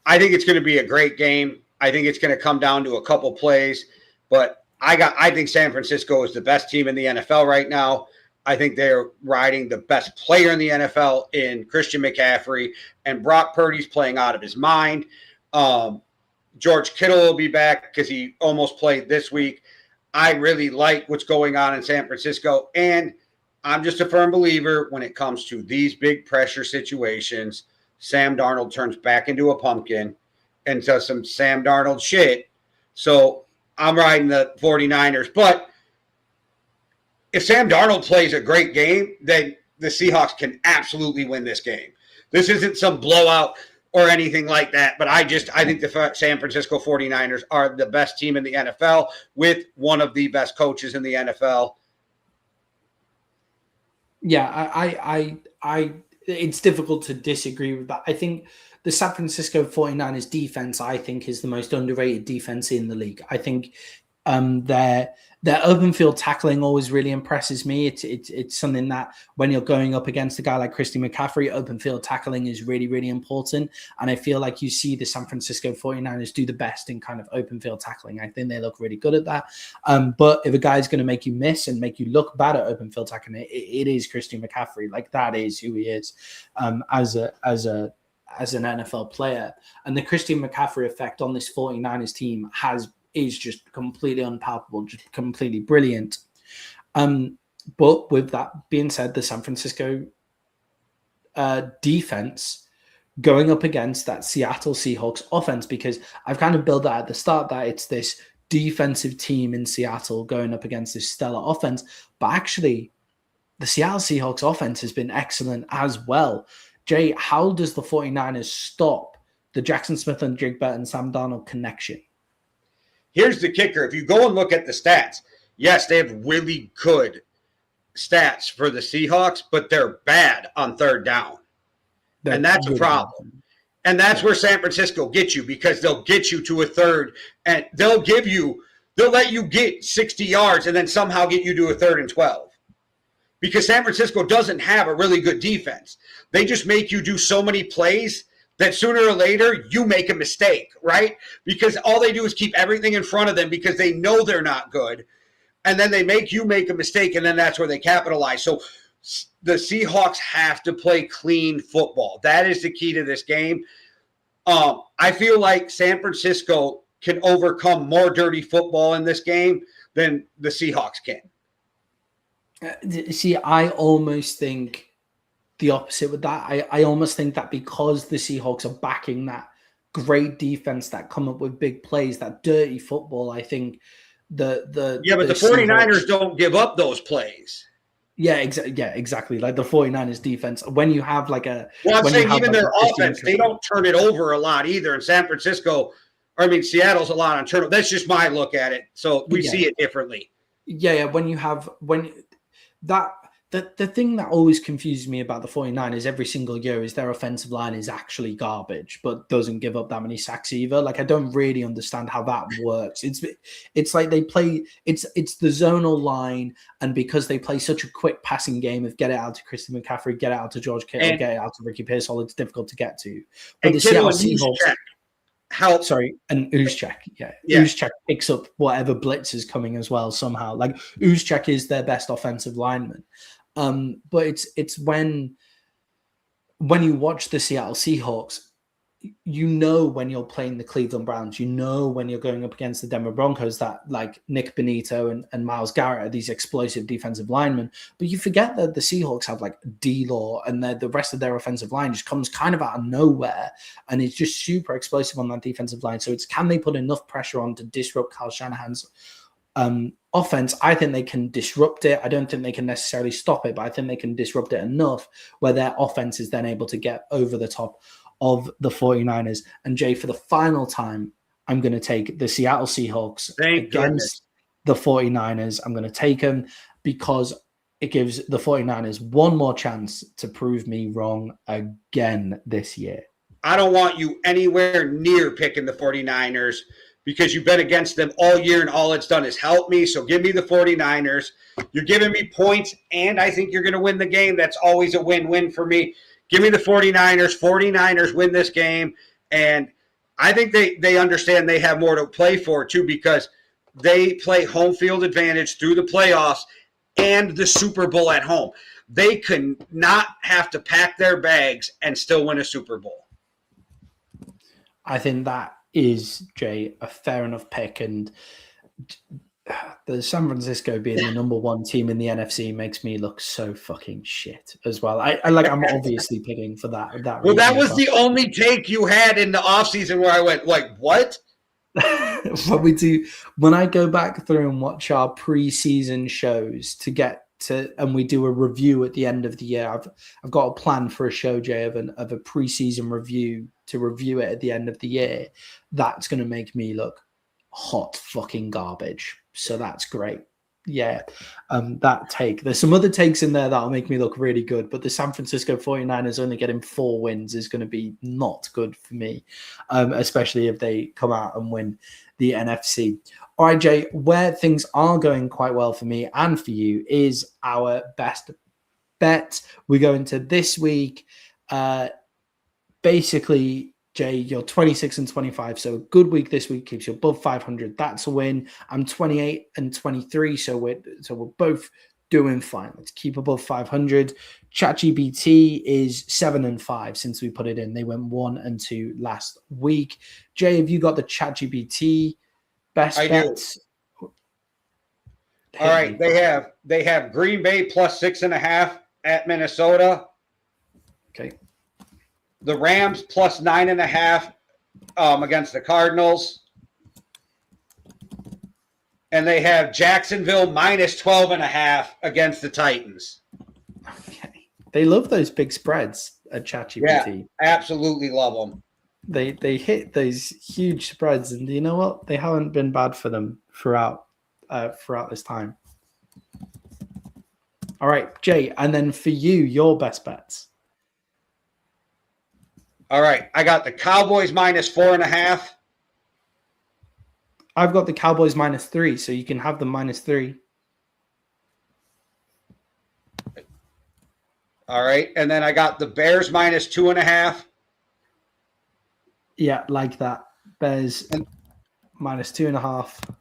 I think it's going to be a great game. I think it's going to come down to a couple plays, but I think San Francisco is the best team in the NFL right now. I think they're riding the best player in the NFL in Christian McCaffery, and Brock Purdy's playing out of his mind. George Kittle will be back because he almost played this week. I really like what's going on in San Francisco, and I'm just a firm believer when it comes to these big pressure situations, Sam Darnold turns back into a pumpkin and does some Sam Darnold shit. So I'm riding the 49ers. But if Sam Darnold plays a great game, then the Seahawks can absolutely win this game. This isn't some blowout or anything like that. But I think the San Francisco 49ers are the best team in the NFL with one of the best coaches in the NFL. Yeah, I it's difficult to disagree with that. I think the San Francisco 49ers defense, I think, is the most underrated defense in the league. I think their open field tackling always really impresses me. It's something that when you're going up against a guy like Christian McCaffery, open field tackling is really, really important. And I feel like you see the San Francisco 49ers do the best in kind of open field tackling. I think they look really good at that. But if a guy's going to make you miss and make you look bad at open field tackling, it is Christian McCaffery. Like, that is who he is as an NFL player. And the Christian McCaffrey effect on this 49ers team is just completely unpalpable, just completely brilliant. But with that being said, the San Francisco defense going up against that Seattle Seahawks offense, because I've kind of built that at the start that it's this defensive team in Seattle going up against this stellar offense. But actually, the Seattle Seahawks offense has been excellent as well. Jay, how does the 49ers stop the Jackson Smith and Jigba and Sam Darnold connection? Here's the kicker. If you go and look at the stats, yes, they have really good stats for the Seahawks, but they're bad on third down. And that's a problem. And that's where San Francisco gets you, because they'll get you to a third and they'll let you get 60 yards and then somehow get you to a 3rd and 12. Because San Francisco doesn't have a really good defense. They just make you do so many plays that sooner or later you make a mistake, right? Because all they do is keep everything in front of them because they know they're not good. And then they make you make a mistake, and then that's where they capitalize. So the Seahawks have to play clean football. That is the key to this game. I feel like San Francisco can overcome more dirty football in this game than the Seahawks can. See, I almost think the opposite with that. I almost think that because the Seahawks are backing that great defense that come up with big plays, that dirty football, I think the 49ers don't give up those plays. Yeah, exactly. Like the 49ers defense, when you have like a... Well, I'm saying even their offense, they don't turn it over a lot either. In San Francisco, Seattle's a lot on turnover. That's just my look at it. So we see it differently. Yeah. The thing that always confuses me about the 49ers every single year is their offensive line is actually garbage, but doesn't give up that many sacks either. Like, I don't really understand how that works. It's like they play, it's the zonal line, and because they play such a quick passing game of get it out to Christian McCaffery, get it out to George Kittle, get it out to Ricky Pearsall, it's difficult to get to. But the Seattle Seahawks help. Sorry, and Juszczyk, Juszczyk picks up whatever blitz is coming as well somehow. Like, Juszczyk is their best offensive lineman. But it's when you watch the Seattle Seahawks, you know when you're playing the Cleveland Browns, you know when you're going up against the Denver Broncos that like Nick Bonito and Myles Garrett are these explosive defensive linemen. But you forget that the Seahawks have like D-Law, and the rest of their offensive line just comes kind of out of nowhere, and it's just super explosive on that defensive line. So it's, can they put enough pressure on to disrupt Kyle Shanahan's offense? I think they can disrupt it. I don't think they can necessarily stop it, but I think they can disrupt it enough where their offense is then able to get over the top of the 49ers. And Jay, for the final time, I'm going to take the Seattle Seahawks against the 49ers. I'm going to take them because it gives the 49ers one more chance to prove me wrong again this year. I don't want you anywhere near picking the 49ers because you've been against them all year and all it's done is help me. So give me the 49ers. You're giving me points, and I think you're going to win the game. That's always a win-win for me. Give me the 49ers. 49ers win this game. And I think they understand they have more to play for, too, because they play home field advantage through the playoffs and the Super Bowl at home. They can not have to pack their bags and still win a Super Bowl. I think that is, Jay, a fair enough pick. And the San Francisco being the number one team in the NFC makes me look so fucking shit as well. I'm obviously picking for that. Well, that was the only take you had in the offseason where I went, like, what? When I go back through and watch our preseason shows and we do a review at the end of the year. I've got a plan for a show, Jay, of a preseason review to review it at the end of the year. That's going to make me look hot fucking garbage. So that's great. Yeah. That take. There's some other takes in there that'll make me look really good, but the San Francisco 49ers only getting 4 wins is going to be not good for me, especially if they come out and win the NFC. All right, Jay, where things are going quite well for me and for you is our best bet. We go into this week. Basically, Jay, you're 26 and 25, so a good week this week keeps you above 500. That's a win. I'm 28 and 23, so we're both doing fine. Let's keep above 500. ChatGPT is 7 and 5 since we put it in. They went 1 and 2 last week. Jay, have you got the ChatGPT best bets? Do. All right, they have Green Bay plus 6.5 at Minnesota. Okay. The Rams plus 9.5 against the Cardinals. And they have Jacksonville minus 12.5 against the Titans. Okay. They love those big spreads at ChatGPT. Yeah, absolutely love them. They hit those huge spreads, and you know what? They haven't been bad for them throughout this time. All right, Jay, and then for you, your best bets. All right, I got the Cowboys minus 4.5. I've got the Cowboys minus 3, so you can have them minus 3. All right, and then I got the Bears minus 2.5. Yeah, like that. Bears minus 2.5.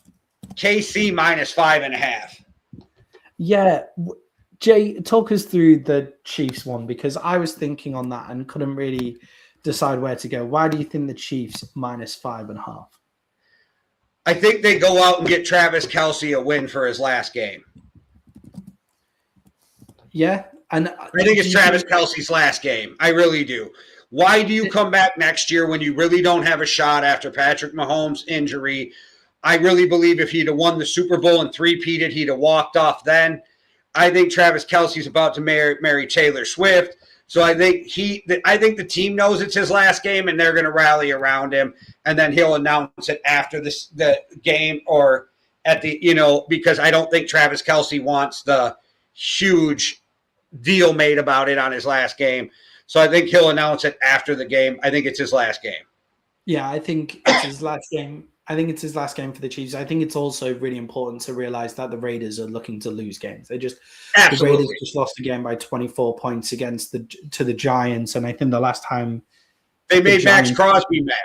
KC minus 5.5. Yeah. Jay, talk us through the Chiefs one, because I was thinking on that and couldn't really decide where to go. Why do you think the Chiefs minus 5.5? I think they go out and get Travis Kelce a win for his last game. Yeah. And I think it's Travis Kelce's last game. I really do. Why do you come back next year when you really don't have a shot after Patrick Mahomes' injury? I really believe if he'd have won the Super Bowl and three-peated, he'd have walked off then. I think Travis Kelce's about to marry Taylor Swift. So I think the team knows it's his last game, and they're going to rally around him, and then he'll announce it after the game or at the because I don't think Travis Kelce wants the huge deal made about it on his last game. So I think he'll announce it after the game. I think it's his last game. Yeah, I think it's his last game. I think it's his last game for the Chiefs. I think it's also really important to realize that the Raiders are looking to lose games. The Raiders just lost a game by 24 points to the Giants, and I think the last time they made Max Crosby mad.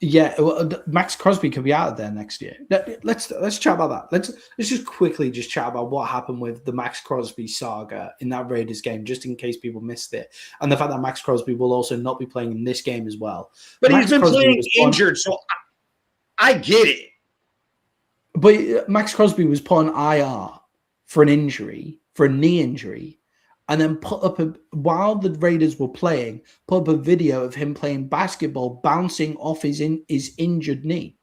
Yeah, well, Max Crosby could be out of there next year. Let's chat about that. Let's just quickly chat about what happened with the Max Crosby saga in that Raiders game, just in case people missed it, and the fact that Max Crosby will also not be playing in this game as well. But Max he's been playing injured, so I get it. But Max Crosby was put on IR for an injury, for a knee injury, and then while the Raiders were playing, put up a video of him playing basketball, bouncing off his injured knee.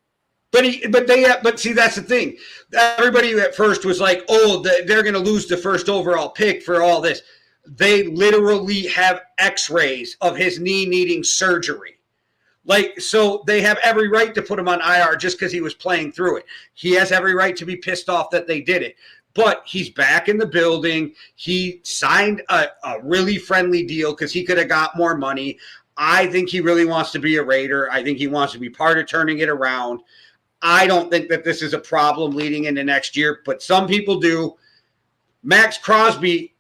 But see, that's the thing. Everybody at first was like, "Oh, they're going to lose the first overall pick for all this." They literally have X-rays of his knee needing surgery. So they have every right to put him on IR just because he was playing through it. He has every right to be pissed off that they did it. But he's back in the building. He signed a really friendly deal because he could have got more money. I think he really wants to be a Raider. I think he wants to be part of turning it around. I don't think that this is a problem leading into next year, but some people do. Max Crosby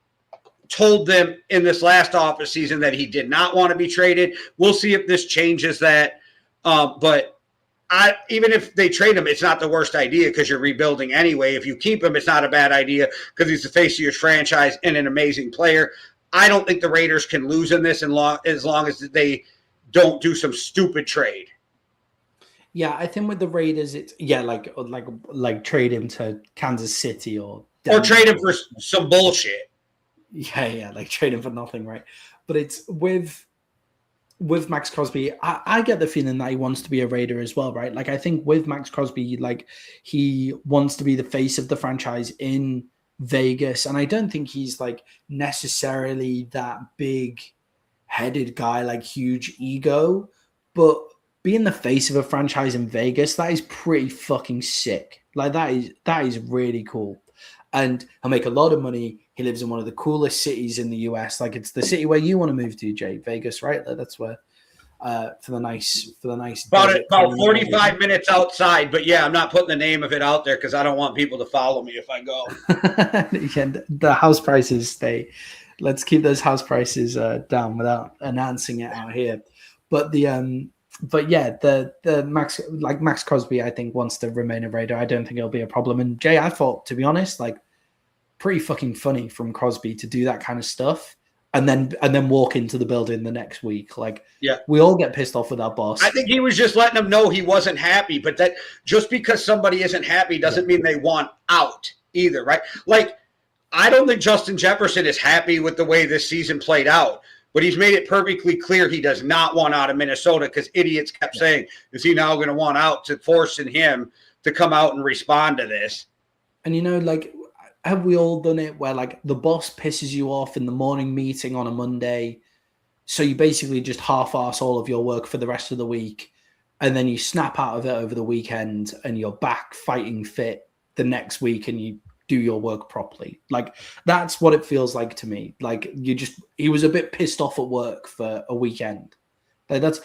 told them in this last office season that he did not want to be traded. We'll see if this changes that. But even if they trade him, it's not the worst idea because you're rebuilding anyway. If you keep him, it's not a bad idea because he's the face of your franchise and an amazing player. I don't think the Raiders can lose in this as long as they don't do some stupid trade. Yeah, I think with the Raiders, it's like trade him to Kansas City or trade him for some bullshit. Yeah, like trade him for nothing, right? But it's with Max Crosby, I get the feeling that he wants to be a Raider as well, right? Like I think with Max Crosby, like he wants to be the face of the franchise in Vegas, and I don't think he's like necessarily that big-headed guy, like huge ego, but being the face of a franchise in Vegas, that is pretty fucking sick. Like that is really cool. And he'll make a lot of money. He lives in one of the coolest cities in the US. Like it's the city where you want to move to, Jay, Vegas, right? That's where for the nice. About 45 minutes outside, but yeah, I'm not putting the name of it out there because I don't want people to follow me if I go. Yeah, the house prices let's keep those house prices down without announcing it out here. But the Max Crosby, I think, wants to remain a Raider. I don't think it'll be a problem. And Jay, I thought, to be honest, like pretty fucking funny from Crosby to do that kind of stuff and then walk into the building the next week. Like, yeah, we all get pissed off with our boss. I think he was just letting them know he wasn't happy, but that just because somebody isn't happy doesn't mean they want out either, right? Like, I don't think Justin Jefferson is happy with the way this season played out. But he's made it perfectly clear he does not want out of Minnesota because idiots kept saying, is he now going to want out, to forcing him to come out and respond to this? And, like, have we all done it where, like, the boss pisses you off in the morning meeting on a Monday, so you basically just half-ass all of your work for the rest of the week, and then you snap out of it over the weekend, and you're back fighting fit the next week, and you do your work properly. Like that's what it feels like to me. Like he was a bit pissed off at work for a weekend. Like that's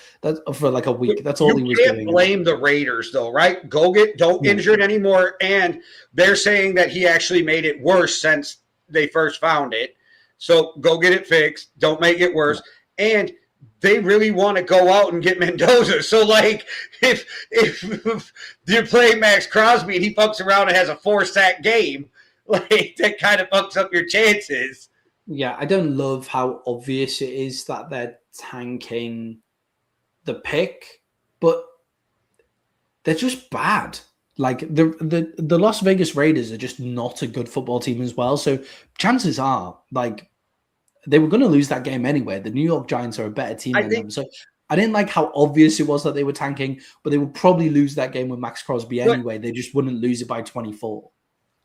for like a week. That's all he was doing. You can't blame the Raiders though, right? Don't injure it anymore. And they're saying that he actually made it worse since they first found it. So go get it fixed. Don't make it worse. Yeah. And they really want to go out and get Mendoza. So, like, if you're playing Max Crosby and he fucks around and has a 4-sack game, like, that kind of fucks up your chances. Yeah, I don't love how obvious it is that they're tanking the pick, but they're just bad. Like, the Las Vegas Raiders are just not a good football team as well. So, chances are, like, they were going to lose that game anyway. The New York Giants are a better team than them. So I didn't like how obvious it was that they were tanking, but they would probably lose that game with Max Crosby anyway. They just wouldn't lose it by 24.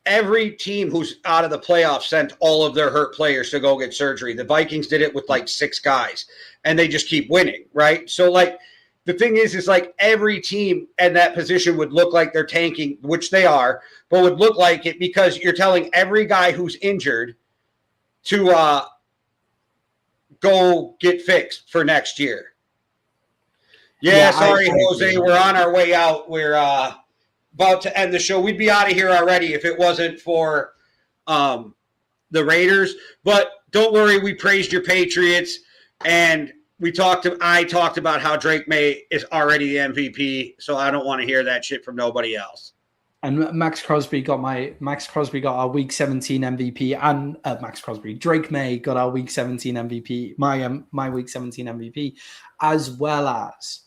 every team who's out of the playoffs sent all of their hurt players to go get surgery. The Vikings did it with like 6 guys, and they just keep winning, right? So, like, the thing is like every team in that position would look like they're tanking, which they are, but would look like it because you're telling every guy who's injured to go get fixed for next year. Yeah, sorry, Jose. We're on our way out. We're about to end the show. We'd be out of here already if it wasn't for the Raiders. But don't worry, we praised your Patriots, and I talked about how Drake May is already the MVP, so I don't want to hear that shit from nobody else. And Max Crosby got our Week 17 MVP, and Drake May got our Week 17 MVP, my Week 17 MVP, as well as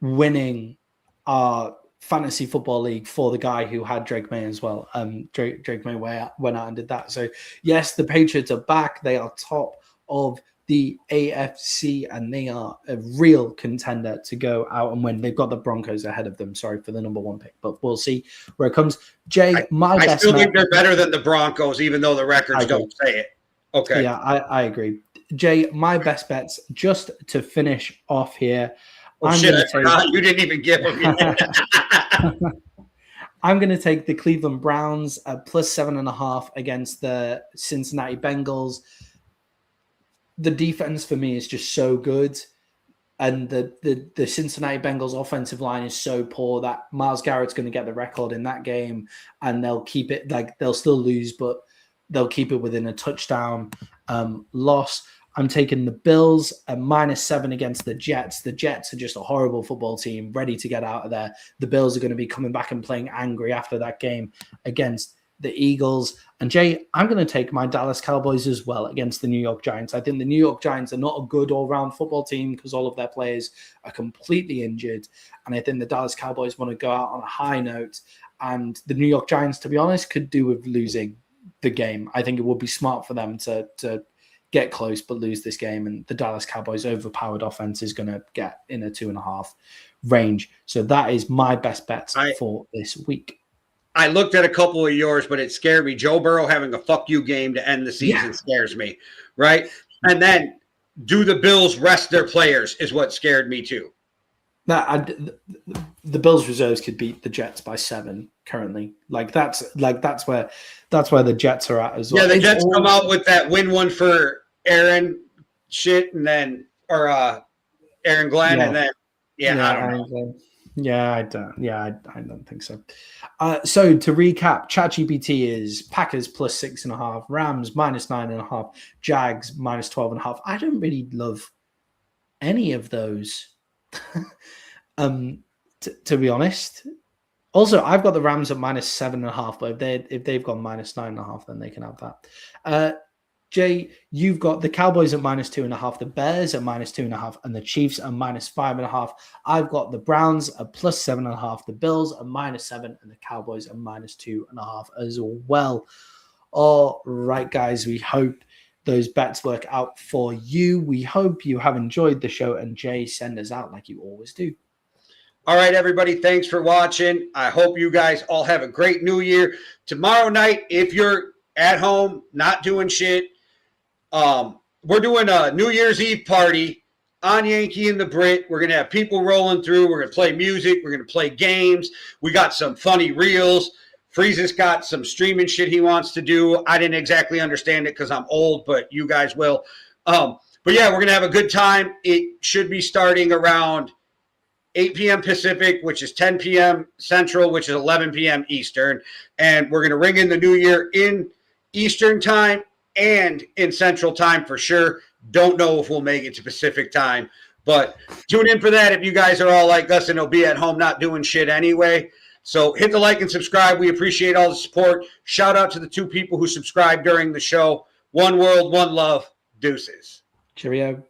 winning our fantasy football league for the guy who had Drake May as well. Drake May went out and did that. So yes, the Patriots are back. They are top of the AFC, and they are a real contender to go out and win. They've got the Broncos ahead of them, for the number 1 pick, but we'll see where it comes. Jay, I still think they're better than the Broncos, even though the records don't say it. Okay. Yeah, I agree. Jay, my best bets, just to finish off here. You didn't even give them yet. I'm going to take the Cleveland Browns at +7.5 against the Cincinnati Bengals. The defense for me is just so good, and the Cincinnati Bengals offensive line is so poor that Myles Garrett's going to get the record in that game, and they'll keep it, like, they'll still lose, but they'll keep it within a touchdown loss. I'm taking the Bills at -7 against the Jets. The Jets are just a horrible football team, ready to get out of there. The Bills are going to be coming back and playing angry after that game against the Eagles. And Jay, I'm going to take my Dallas Cowboys as well against the New York Giants. I think the New York Giants are not a good all-round football team because all of their players are completely injured. And I think the Dallas Cowboys want to go out on a high note. And the New York Giants, to be honest, could do with losing the game. I think it would be smart for them to get close but lose this game. And the Dallas Cowboys' overpowered offense is going to get in a 2.5 range. So that is my best bets for this week. I looked at a couple of yours, but it scared me. Joe Burrow having a fuck you game to end the season scares me, right? And then do the Bills rest their players is what scared me too. The Bills reserves could beat the Jets by 7 currently. That's where the Jets are at as well. Yeah, the Jets come out with that win one for Aaron shit, and then Aaron Glenn, and then I don't know. I don't think so. So to recap, ChatGPT is Packers +6.5, Rams -9.5, Jags -12.5. I don't really love any of those, to be honest. Also, I've got the Rams at -7.5, but if they've gone -9.5, then they can have that. Jay, you've got the Cowboys at -2.5, the Bears at -2.5, and the Chiefs at -5.5. I've got the Browns at +7.5, the Bills at -7, and the Cowboys at -2.5 as well. All right, guys, we hope those bets work out for you. We hope you have enjoyed the show, and Jay, send us out like you always do. All right, everybody, thanks for watching. I hope you guys all have a great new year. Tomorrow night, if you're at home, not doing shit, we're doing a New Year's Eve party on Yankee and the Brit. We're going to have people rolling through. We're going to play music. We're going to play games. We got some funny reels. Freeze's got some streaming shit he wants to do. I didn't exactly understand it because I'm old, but you guys will. But yeah, we're going to have a good time. It should be starting around 8 p.m. Pacific, which is 10 p.m. Central, which is 11 p.m. Eastern. And we're going to ring in the new year in Eastern time and in Central time for sure. Don't know if we'll make it to Pacific time, but tune in for that if you guys are all like us and will be at home not doing shit anyway. So hit the like and subscribe. We appreciate all the support. Shout out to the 2 people who subscribed during the show. One world, one love. Deuces. Cheerio.